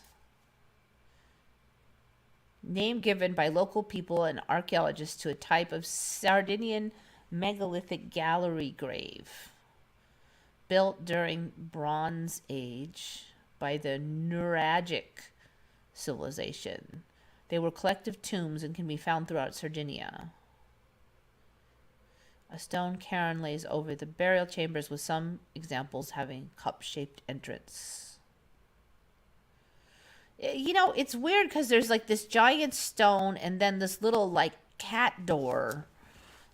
Name given by local people and archaeologists to a type of Sardinian megalithic gallery grave built during Bronze Age by the Nuragic civilization. They were collective tombs and can be found throughout Sardinia. A stone cairn lays over the burial chambers, with some examples having cup-shaped entrance. You know, it's weird because there's like this giant stone and then this little like cat door.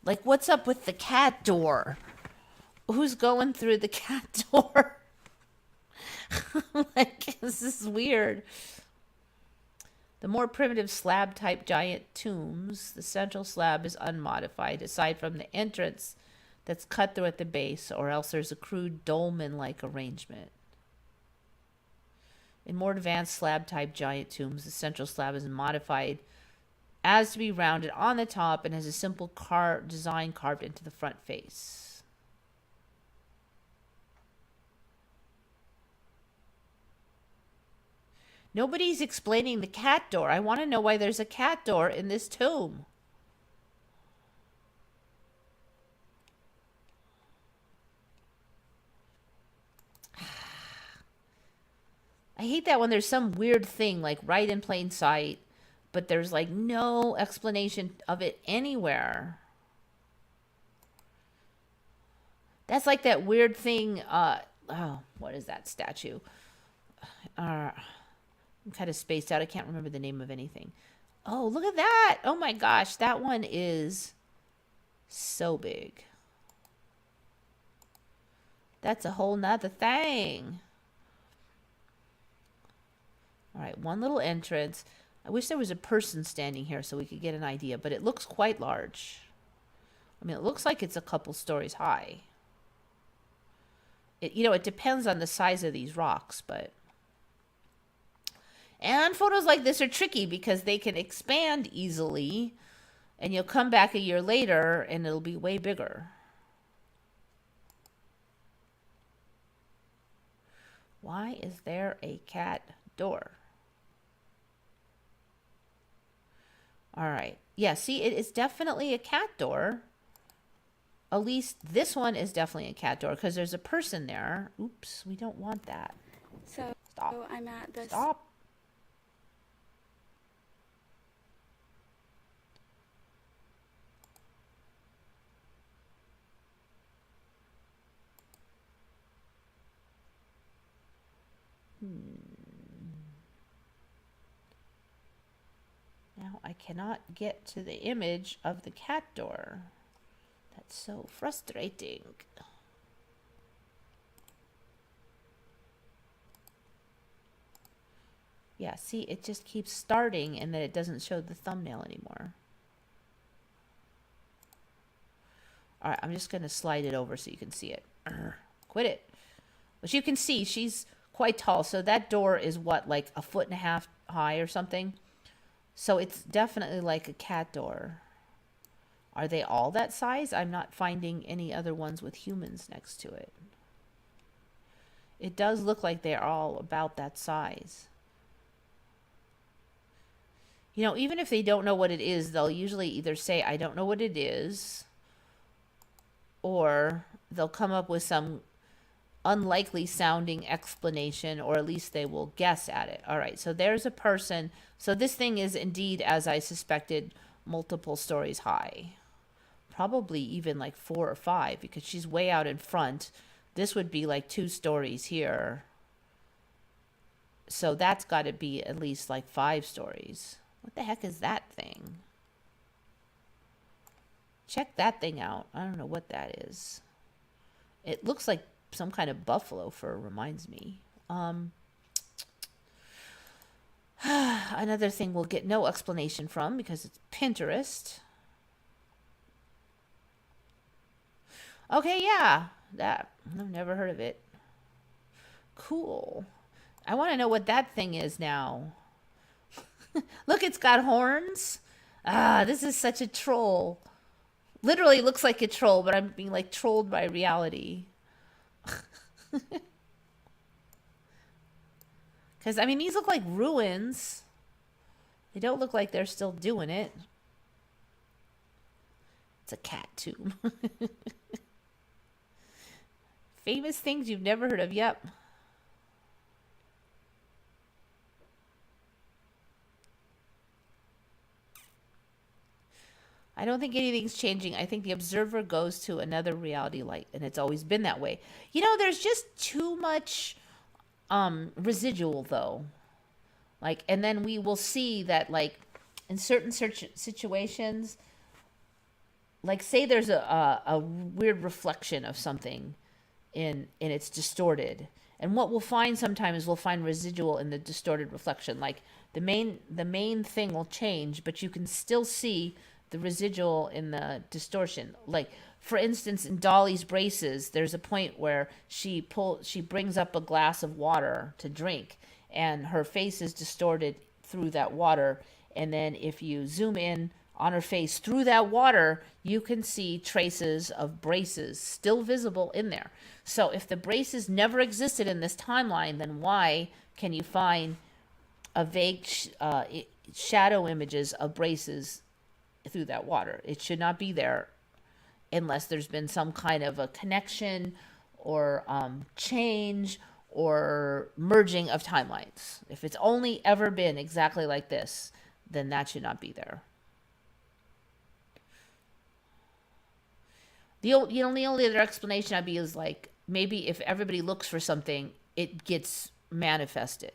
Like, what's up with the cat door? Who's going through the cat door? Like, this is weird. The more primitive slab-type giant tombs, the central slab is unmodified, aside from the entrance that's cut through at the base, or else there's a crude dolmen-like arrangement. In more advanced slab-type giant tombs, the central slab is modified as to be rounded on the top and has a simple design carved into the front face. Nobody's explaining the cat door. I want to know why there's a cat door in this tomb. I hate that when there's some weird thing like right in plain sight, but there's like no explanation of it anywhere. That's like that weird thing. What is that statue? I'm kind of spaced out. I can't remember the name of anything. Oh, look at that. Oh my gosh. That one is so big. That's a whole nother thing. All right, one little entrance. I wish there was a person standing here so we could get an idea, but it looks quite large. I mean, it looks like it's a couple stories high. It depends on the size of these rocks, but... And photos like this are tricky because they can expand easily, and you'll come back a year later and it'll be way bigger. Why is there a cat door? All right. Yeah, see, it is definitely a cat door. At least this one is definitely a cat door because there's a person there. Oops, we don't want that. So Stop. I'm at this. Stop. Now I cannot get to the image of the cat door. That's so frustrating. Yeah, see, it just keeps starting and then it doesn't show the thumbnail anymore. All right, I'm just going to slide it over so you can see it. Quit it. But you can see she's quite tall. So that door is what, like 1.5 feet high or something? So it's definitely like a cat door. Are they all that size? I'm not finding any other ones with humans next to it. It does look like they're all about that size. You know, even if they don't know what it is, they'll usually either say, I don't know what it is, or they'll come up with some unlikely sounding explanation, or at least they will guess at it. All right, so there's a person. So this thing is indeed, as I suspected, multiple stories high. Probably even like 4 or 5, because she's way out in front. This would be like 2 stories here. So that's got to be at least like 5 stories. What the heck is that thing? Check that thing out. I don't know what that is. It looks like some kind of buffalo fur, reminds me. Another thing we'll get no explanation from because it's Pinterest. Okay, yeah, that. I've never heard of it. Cool. I want to know what that thing is now. Look, it's got horns. Ah, this is such a troll. Literally looks like a troll, but I'm being like trolled by reality. Because, I mean, these look like ruins. They don't look like they're still doing it. It's a cat tomb. Famous things you've never heard of. Yep. I don't think anything's changing. I think the observer goes to another reality light, and it's always been that way. You know, there's just too much residual, though. Like, and then we will see that, like, in certain situations, like, say there's a weird reflection of something, and it's distorted. And what we'll find sometimes is we'll find residual in the distorted reflection. Like, the main thing will change, but you can still see the residual in the distortion. Like, for instance, in Dolly's braces, there's a point where she brings up a glass of water to drink, and her face is distorted through that water. And then if you zoom in on her face through that water, you can see traces of braces still visible in there. So if the braces never existed in this timeline, then why can you find a vague shadow images of braces through that water? It should not be there unless there's been some kind of a connection or change or merging of timelines. If it's only ever been exactly like this, then that should not be there. The only other explanation I'd be is like, maybe if everybody looks for something, it gets manifested.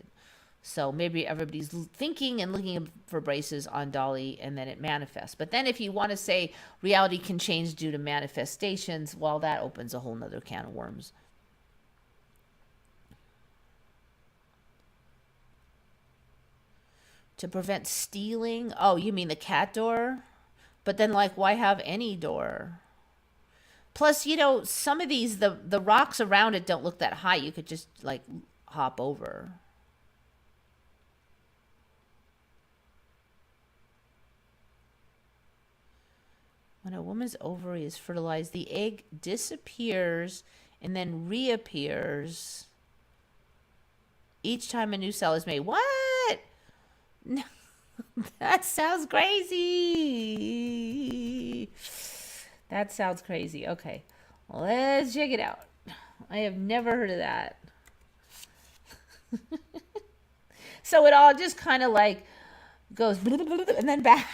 So maybe everybody's thinking and looking for braces on Dolly, and then it manifests. But then if you want to say reality can change due to manifestations, well, that opens a whole nother can of worms. To prevent stealing? Oh, you mean the cat door? But then, like, why have any door? Plus, you know, some of these, the rocks around it don't look that high. You could just, like, hop over. When a woman's ovary is fertilized, the egg disappears and then reappears each time a new cell is made. What? No, that sounds crazy. That sounds crazy. Okay, let's check it out. I have never heard of that. So it all just kind of like goes and then back.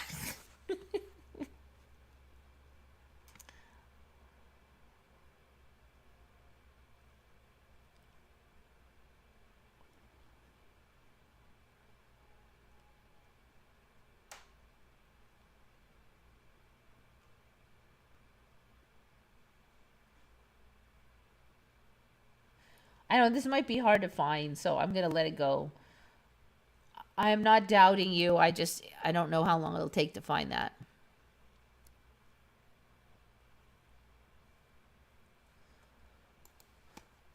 I know this might be hard to find, so I'm going to let it go. I am not doubting you. I don't know how long it'll take to find that.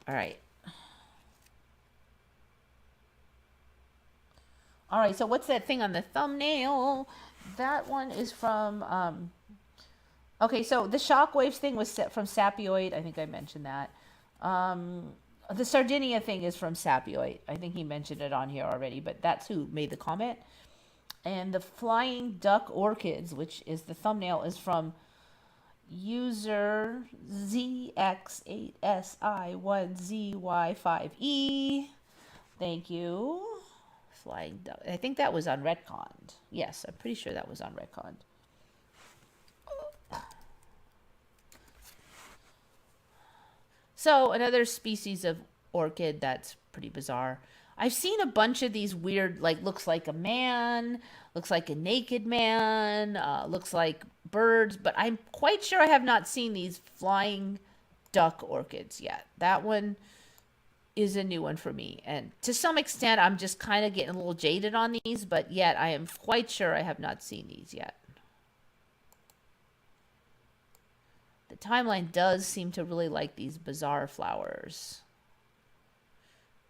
All right. All right, so what's that thing on the thumbnail? That one is from, okay, so the shockwaves thing was set from Sapioid. I think I mentioned that. The Sardinia thing is from Sapioid. I think he mentioned it on here already, but that's who made the comment. And the flying duck orchids, which is the thumbnail, is from user ZX8SI1ZY5E. Thank you. Flying duck. I think that was on Retconned. Yes, I'm pretty sure that was on Retconned. So another species of orchid that's pretty bizarre. I've seen a bunch of these weird, like, looks like a man, looks like a naked man, looks like birds, but I'm quite sure I have not seen these flying duck orchids yet. That one is a new one for me. And to some extent, I'm just kind of getting a little jaded on these, but yet I am quite sure I have not seen these yet. The timeline does seem to really like these bizarre flowers.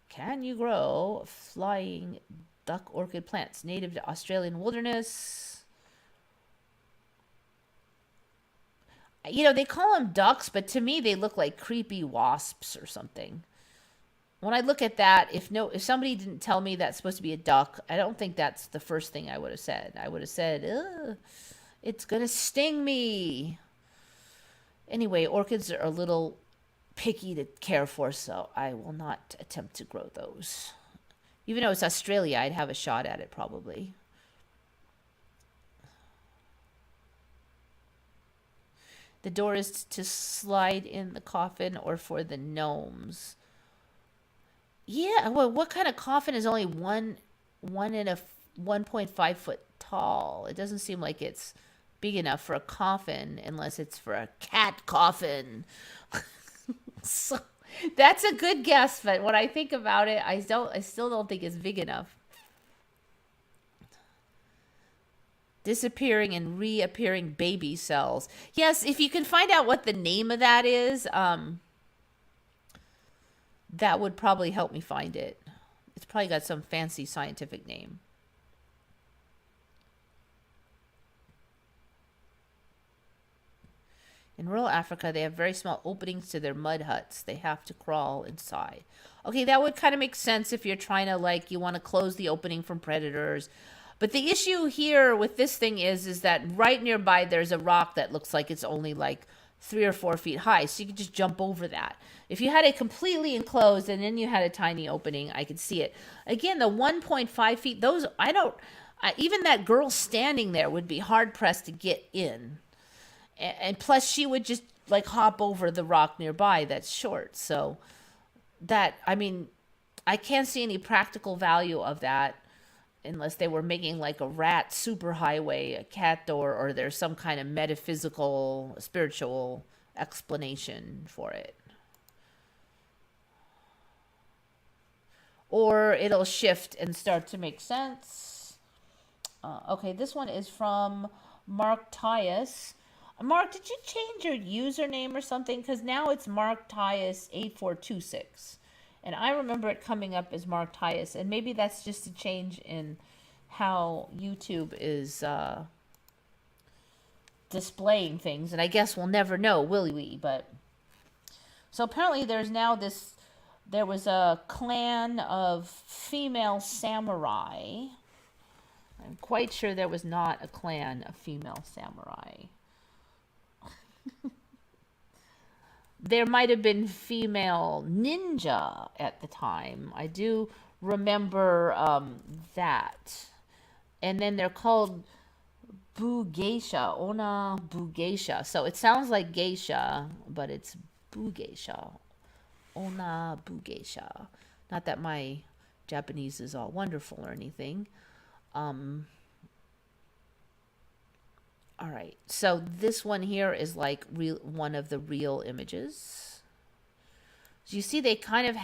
Can you grow flying duck orchid plants native to Australian wilderness? You know, they call them ducks, but to me they look like creepy wasps or something. When I look at that, if somebody didn't tell me that's supposed to be a duck, I don't think that's the first thing I would have said. I would have said, ugh, it's gonna sting me. Anyway, orchids are a little picky to care for, so I will not attempt to grow those. Even though it's Australia, I'd have a shot at it probably. The door is to slide in the coffin or for the gnomes. Yeah, well, what kind of coffin is only one and a 1.5 foot tall? It doesn't seem like it's big enough for a coffin unless it's for a cat coffin. So that's a good guess, but when I think about it, I still don't think it's big enough. Disappearing and reappearing baby cells. Yes, if you can find out what the name of that is, that would probably help me find it. It's probably got some fancy scientific name. In rural Africa, they have very small openings to their mud huts. They have to crawl inside. Okay, that would kind of make sense if you're trying to, like, you want to close the opening from predators. But the issue here with this thing is that right nearby there's a rock that looks like it's only like 3 or 4 feet high, so you could just jump over that. If you had it completely enclosed and then you had a tiny opening, I could see it. Again, the 1.5 feet, those, even that girl standing there would be hard pressed to get in. And plus she would just like hop over the rock nearby that's short. So that, I mean, I can't see any practical value of that unless they were making like a rat superhighway, a cat door, or there's some kind of metaphysical, spiritual explanation for it. Or it'll shift and start to make sense. Okay, this one is from Mark Tyus. Mark, did you change your username or something? Because now it's Mark Tyus 8426. And I remember it coming up as Mark Tyus. And maybe that's just a change in how YouTube is displaying things. And I guess we'll never know, will we? But so apparently there's now this, there was a clan of female samurai. I'm quite sure there was not a clan of female samurai. There might have been female ninja at the time. I do remember that. And then they're called Bugeisha, Ona Bugeisha. So it sounds like geisha, but it's Bugeisha, Ona Bugeisha. Not that my Japanese is all wonderful or anything. All right, so this one here is like one of the real images. So you see they kind of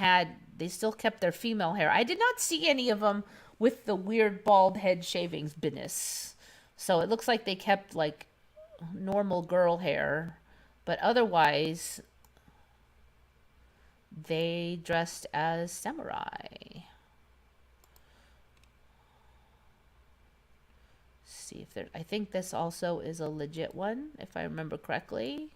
they still kept their female hair. I did not see any of them with the weird bald head shavings business. So it looks like they kept like normal girl hair, but otherwise they dressed as samurai. see if there, I think this also is a legit one, if I remember correctly.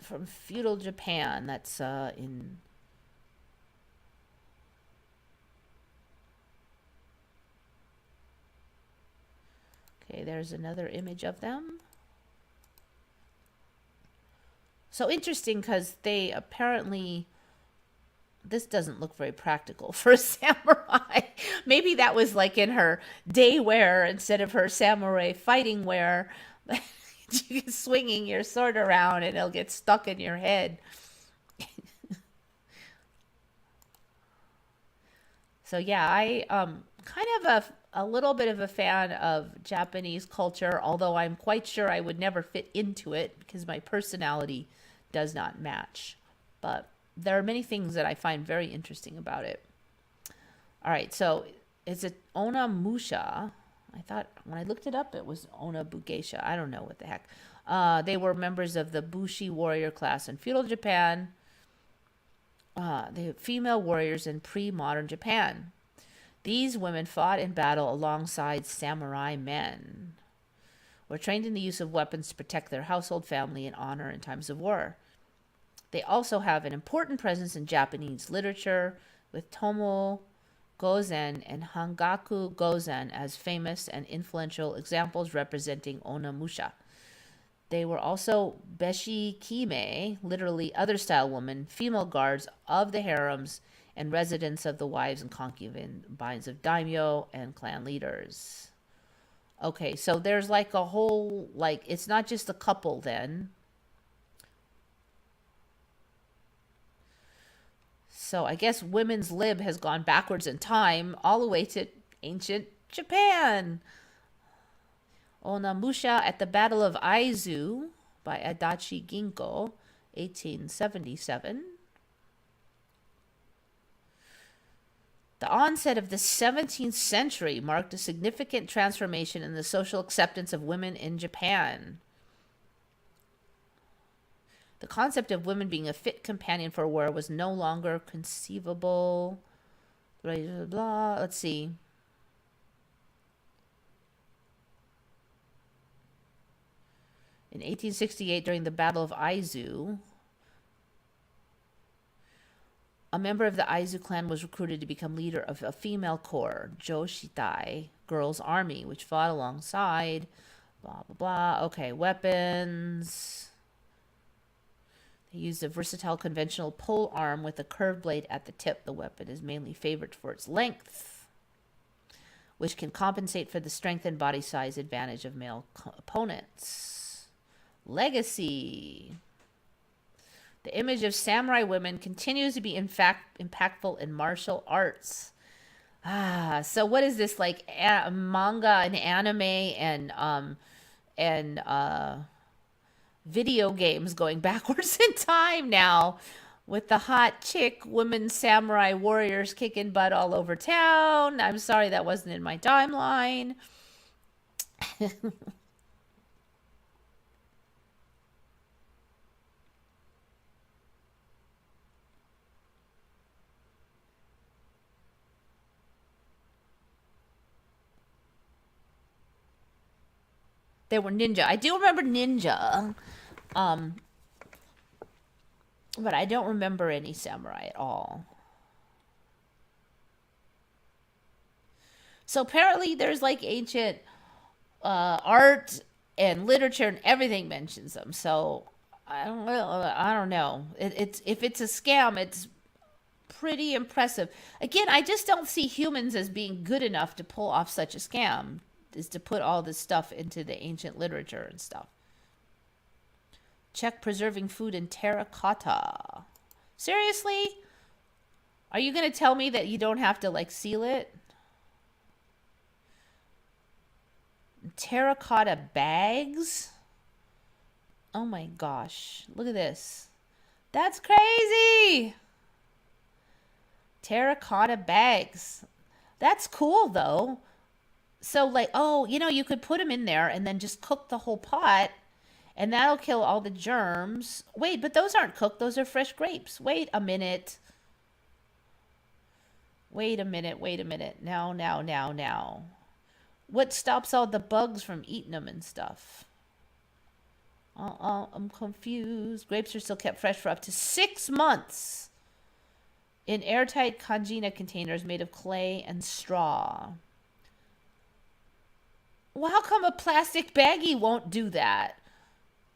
From feudal Japan, that's in... Okay, there's another image of them. So interesting, because they apparently... This doesn't look very practical for a samurai. Maybe that was like in her day wear instead of her samurai fighting wear. Swinging your sword around and it'll get stuck in your head. So yeah, I kind of a little bit of a fan of Japanese culture, although I'm quite sure I would never fit into it because my personality does not match. But there are many things that I find very interesting about it. All right, so it's a Onamusha. I thought when I looked it up, it was Onabugeisha. I don't know what the heck. They were members of the Bushi warrior class in feudal Japan. They were female warriors in pre-modern Japan. These women fought in battle alongside samurai men. Were trained in the use of weapons to protect their household, family, and honor in times of war. They also have an important presence in Japanese literature, with Tomo Gozen and Hangaku Gozen as famous and influential examples representing Onamusha. They were also Beshi Kime, literally other style women, female guards of the harems and residents of the wives and concubines of daimyo and clan leaders. Okay, so there's like a whole, like, it's not just a couple then. So I guess women's lib has gone backwards in time all the way to ancient Japan. Onamusha at the Battle of Aizu by Adachi Ginko, 1877. The onset of the 17th century marked a significant transformation in the social acceptance of women in Japan. The concept of women being a fit companion for war was no longer conceivable. Blah, blah, blah. Let's see. In 1868, during the Battle of Aizu, a member of the Aizu clan was recruited to become leader of a female corps, Joshitai, Girls' Army, which fought alongside, blah, blah, blah. Okay, weapons. They used a versatile conventional pole arm with a curved blade at the tip. The weapon is mainly favored for its length, which can compensate for the strength and body size advantage of male opponents. Legacy. The image of samurai women continues to be in fact impactful in martial arts. So what is this, like manga and anime and video games going backwards in time now, with the hot chick women samurai warriors kicking butt all over town? I'm sorry that wasn't in my timeline. They were ninja. I do remember ninja. But I don't remember any samurai at all. So apparently there's like ancient art and literature and everything mentions them. So I don't know. It's if it's a scam, it's pretty impressive. Again, I just don't see humans as being good enough to pull off such a scam, is to put all this stuff into the ancient literature and stuff. Check preserving food in terracotta. Seriously? Are you going to tell me that you don't have to like seal it? Terracotta bags? Oh my gosh. Look at this. That's crazy. Terracotta bags. That's cool though. So like, oh, you know, you could put them in there and then just cook the whole pot, and that'll kill all the germs. Wait, but those aren't cooked. Those are fresh grapes. Wait a minute. Wait a minute, wait a minute. Now. What stops all the bugs from eating them and stuff? I'm confused. Grapes are still kept fresh for up to 6 months in airtight congena containers made of clay and straw. Well, how come a plastic baggie won't do that?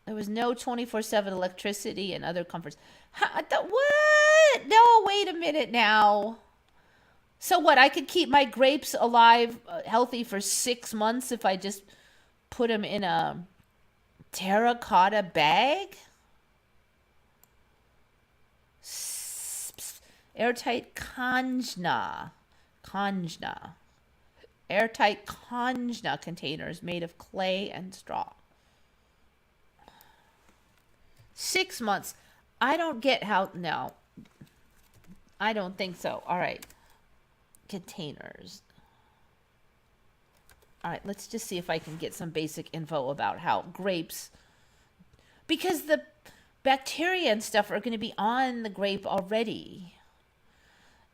There was no 24/7 electricity and other comforts. What? No, wait a minute now. So what? I could keep my grapes alive, healthy for 6 months if I just put them in a terracotta bag? Airtight conjna. Airtight conjna containers made of clay and straw. 6 months. I don't get how. No. I don't think so. All right. Containers. All right, let's just see if I can get some basic info about how grapes, because the bacteria and stuff are going to be on the grape already.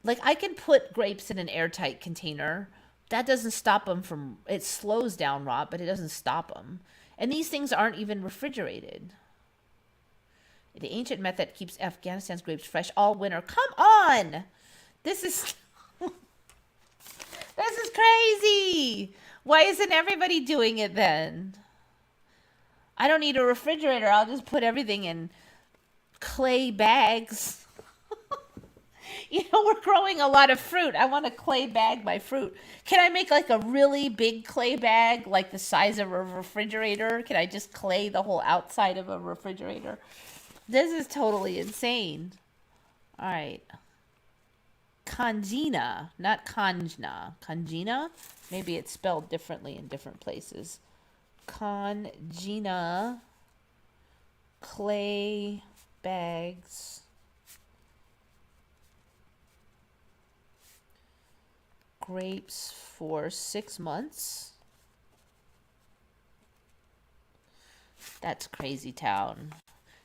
Like, I can put grapes in an airtight container. That doesn't stop them from, it slows down rot, but it doesn't stop them. And these things aren't even refrigerated. The ancient method keeps Afghanistan's grapes fresh all winter. Come on! This is crazy. Why isn't everybody doing it then? I don't need a refrigerator. I'll just put everything in clay bags. We're growing a lot of fruit. I want to clay bag my fruit. Can I make like a really big clay bag, like the size of a refrigerator? Can I just clay the whole outside of a refrigerator? This is totally insane. All right. Congena, not conjna. Congena? Maybe it's spelled differently in different places. Congena clay bags. Grapes for 6 months. That's crazy town.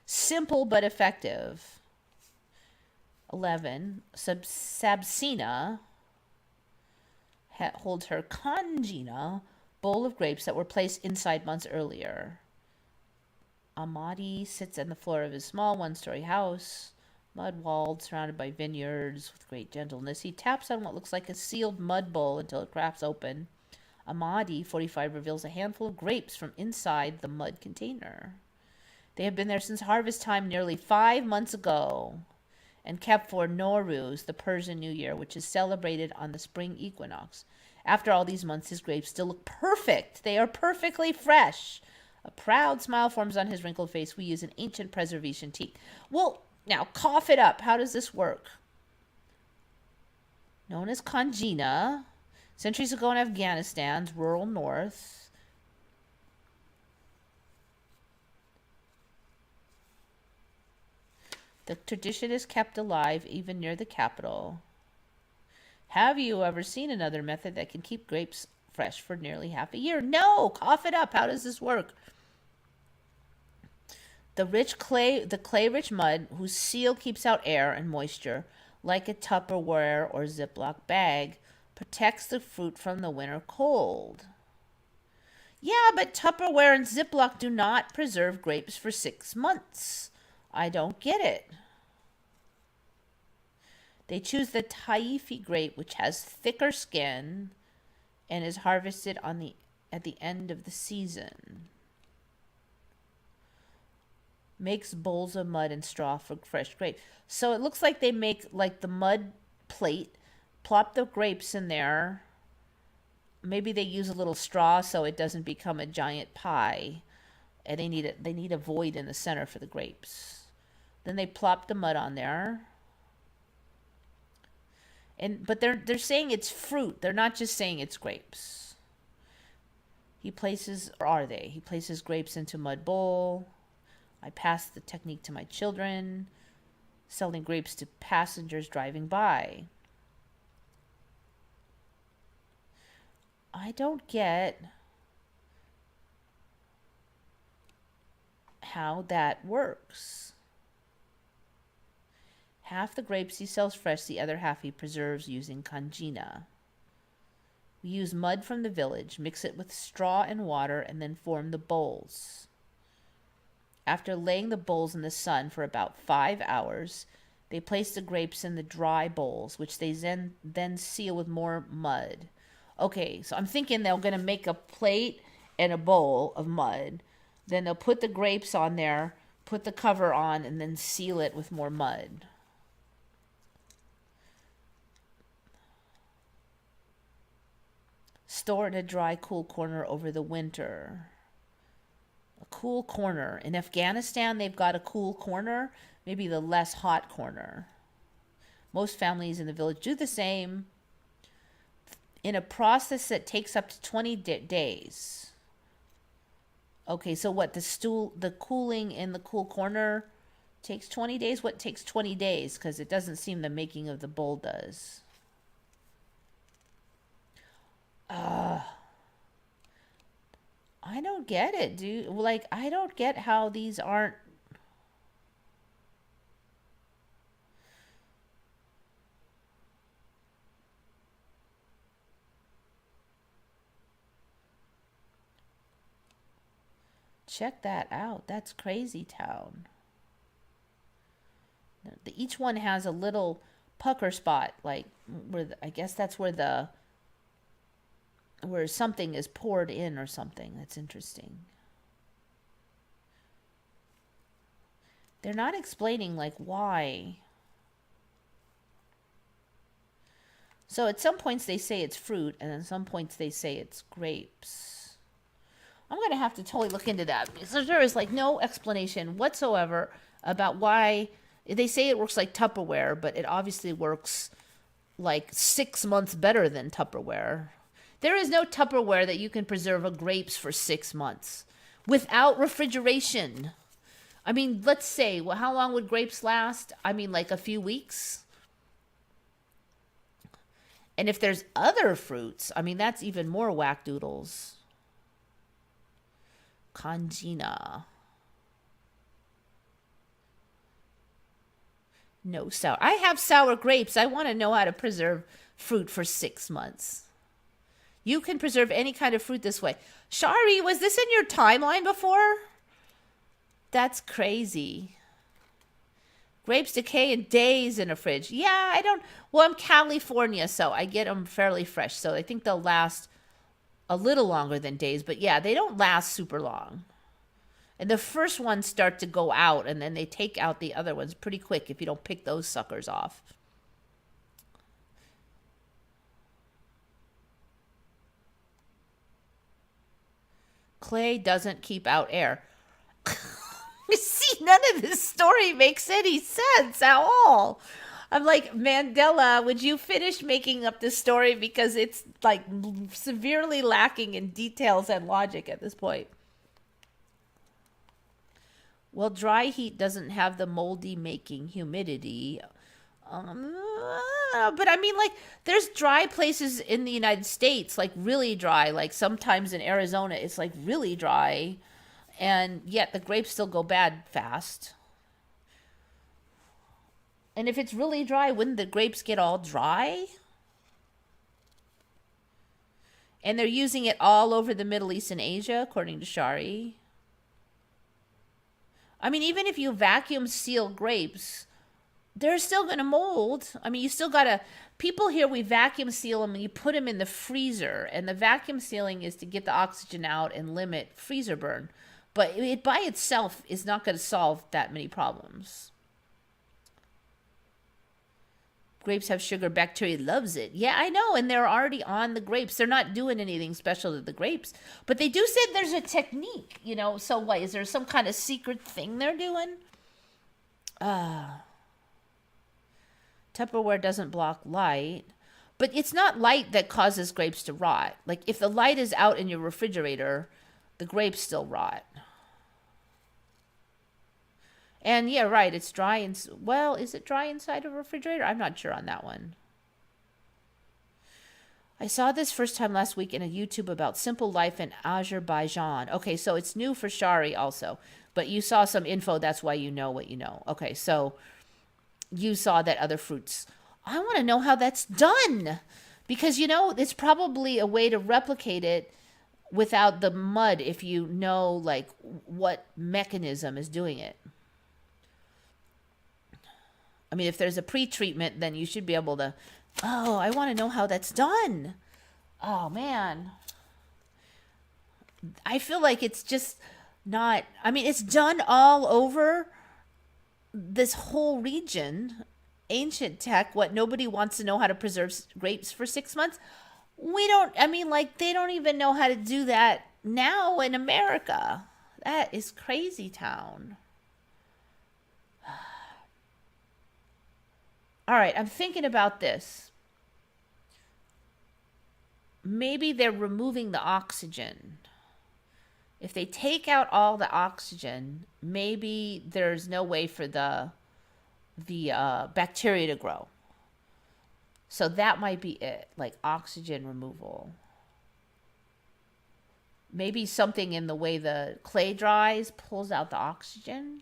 Simple but effective. 11. Sabsina holds her congena bowl of grapes that were placed inside months earlier. Amadi sits on the floor of his small one-story house, mud-walled, surrounded by vineyards. With great gentleness, he taps on what looks like a sealed mud bowl until it cracks open. Amadi, 45, reveals a handful of grapes from inside the mud container. They have been there since harvest time nearly 5 months ago and kept for Nowruz, the Persian New Year, which is celebrated on the spring equinox. After all these months, his grapes still look perfect. They are perfectly fresh. A proud smile forms on his wrinkled face. We use an ancient preservation technique. Well, now cough it up. How does this work? Known as congena, centuries ago in Afghanistan's rural north, the tradition is kept alive even near the capital. Have you ever seen another method that can keep grapes fresh for nearly half a year? No! Cough it up. How does this work? The clay-rich mud, whose seal keeps out air and moisture, like a Tupperware or Ziploc bag, protects the fruit from the winter cold. Yeah, but Tupperware and Ziploc do not preserve grapes for 6 months. I don't get it. They choose the Taifi grape, which has thicker skin and is harvested at the end of the season. Makes bowls of mud and straw for fresh grapes. So it looks like they make like the mud plate, plop the grapes in there. Maybe they use a little straw so it doesn't become a giant pie. And they need a void in the center for the grapes. Then they plop the mud on there. But they're saying it's fruit. They're not just saying it's grapes. He places grapes into mud bowl. I pass the technique to my children, selling grapes to passengers driving by. I don't get how that works. Half the grapes he sells fresh, the other half he preserves using congena. We use mud from the village, mix it with straw and water, and then form the bowls. After laying the bowls in the sun for about 5 hours, they place the grapes in the dry bowls, which they then seal with more mud. Okay, so I'm thinking they're going to make a plate and a bowl of mud. Then they'll put the grapes on there, put the cover on, and then seal it with more mud. Store in a dry, cool corner over the winter. A cool corner. In Afghanistan, they've got a cool corner, maybe the less hot corner. Most families in the village do the same in a process that takes up to 20 days. Okay, so what, the cooling in the cool corner takes 20 days? What takes 20 days? Because it doesn't seem the making of the bowl does. I don't get it, dude. Like, I don't get how these aren't. Check that out. That's crazy town. Each one has a little pucker spot, like where I guess that's where something is poured in or something. That's interesting. They're not explaining like why. So at some points they say it's fruit, and at some points they say it's grapes. I'm going to have to totally look into that, because there is like no explanation whatsoever about why. They say it works like Tupperware, but it obviously works like 6 months better than Tupperware. There is no Tupperware that you can preserve grapes for 6 months without refrigeration. I mean, let's say, well, how long would grapes last? I mean, like a few weeks. And if there's other fruits, I mean, that's even more whackdoodles. Congena. No sour. I have sour grapes. I want to know how to preserve fruit for 6 months. You can preserve any kind of fruit this way. Shari, was this in your timeline before? That's crazy. Grapes decay in days in a fridge. Yeah, I'm California, so I get them fairly fresh. So I think they'll last a little longer than days. But yeah, they don't last super long. And the first ones start to go out, and then they take out the other ones pretty quick if you don't pick those suckers off. Clay doesn't keep out air. See, none of this story makes any sense at all. I'm like, Mandela, would you finish making up this story? Because it's like severely lacking in details and logic at this point. Well, dry heat doesn't have the moldy making humidity. But I mean, like, there's dry places in the United States, like really dry. Like sometimes in Arizona, it's like really dry. And yet the grapes still go bad fast. And if it's really dry, wouldn't the grapes get all dry? And they're using it all over the Middle East and Asia, according to Shari. I mean, even if you vacuum seal grapes, they're still going to mold. I mean, you still got to... People here, we vacuum seal them and you put them in the freezer. And the vacuum sealing is to get the oxygen out and limit freezer burn. But it by itself is not going to solve that many problems. Grapes have sugar. Bacteria loves it. Yeah, I know. And they're already on the grapes. They're not doing anything special to the grapes. But they do say there's a technique, you know. So what? Is there some kind of secret thing they're doing? Tupperware doesn't block light. But it's not light that causes grapes to rot. Like if the light is out in your refrigerator, the grapes still rot. And yeah, right, it's dry. Well, is it dry inside a refrigerator? I'm not sure on that one. I saw this first time last week in a YouTube about simple life in Azerbaijan. Okay, so it's new for Shari also. But you saw some info, that's why you know what you know. Okay, so you saw that other fruits. I want to know how that's done because, you know, it's probably a way to replicate it without the mud if you know, like, what mechanism is doing it. I mean, if there's a pre-treatment, then you should be able to, oh, I want to know how that's done. Oh, man. I feel like it's just not, I mean, it's done all over this whole region. Ancient tech, what, nobody wants to know how to preserve grapes for 6 months? We don't, I mean, like, they don't even know how to do that now in America. That is crazy town. All right, I'm thinking about this. Maybe they're removing the oxygen. If they take out all the oxygen, maybe there's no way for the bacteria to grow. So that might be it, like oxygen removal. Maybe something in the way the clay dries pulls out the oxygen.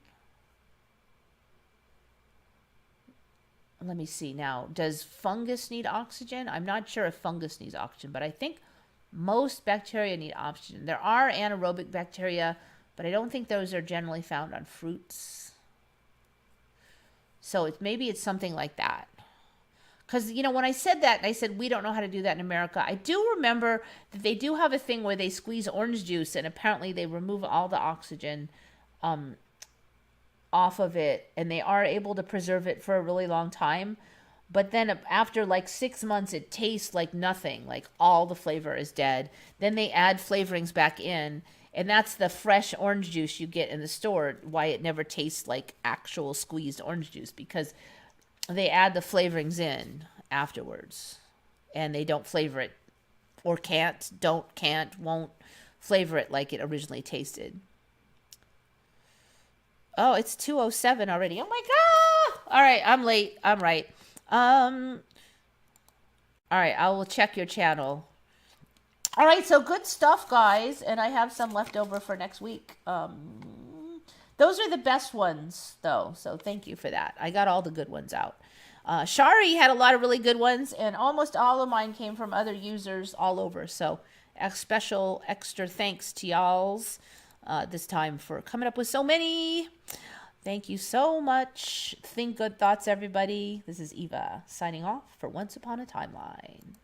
Let me see now. Does fungus need oxygen? I'm not sure if fungus needs oxygen, but I think most bacteria need oxygen. There are anaerobic bacteria, but I don't think those are generally found on fruits. So maybe it's something like that. Because, you know, when I said that, I said we don't know how to do that in America. I do remember that they do have a thing where they squeeze orange juice, and apparently they remove all the oxygen off of it, and they are able to preserve it for a really long time. But then after like 6 months, it tastes like nothing, like all the flavor is dead. Then they add flavorings back in, and that's the fresh orange juice you get in the store, why it never tastes like actual squeezed orange juice, because they add the flavorings in afterwards, and they don't flavor it, or can't, won't flavor it like it originally tasted. Oh, it's 2:07 already. Oh my God. All right, I'm late. I'm right. All right, I will check your channel. All right, so good stuff, guys, and I have some left over for next week. Those are the best ones, though, so thank you for that. I got all the good ones out. Shari had a lot of really good ones, and almost all of mine came from other users all over, so a special extra thanks to y'all's this time for coming up with so many. Thank you so much. Think good thoughts, everybody. This is Eva signing off for Once Upon a Timeline.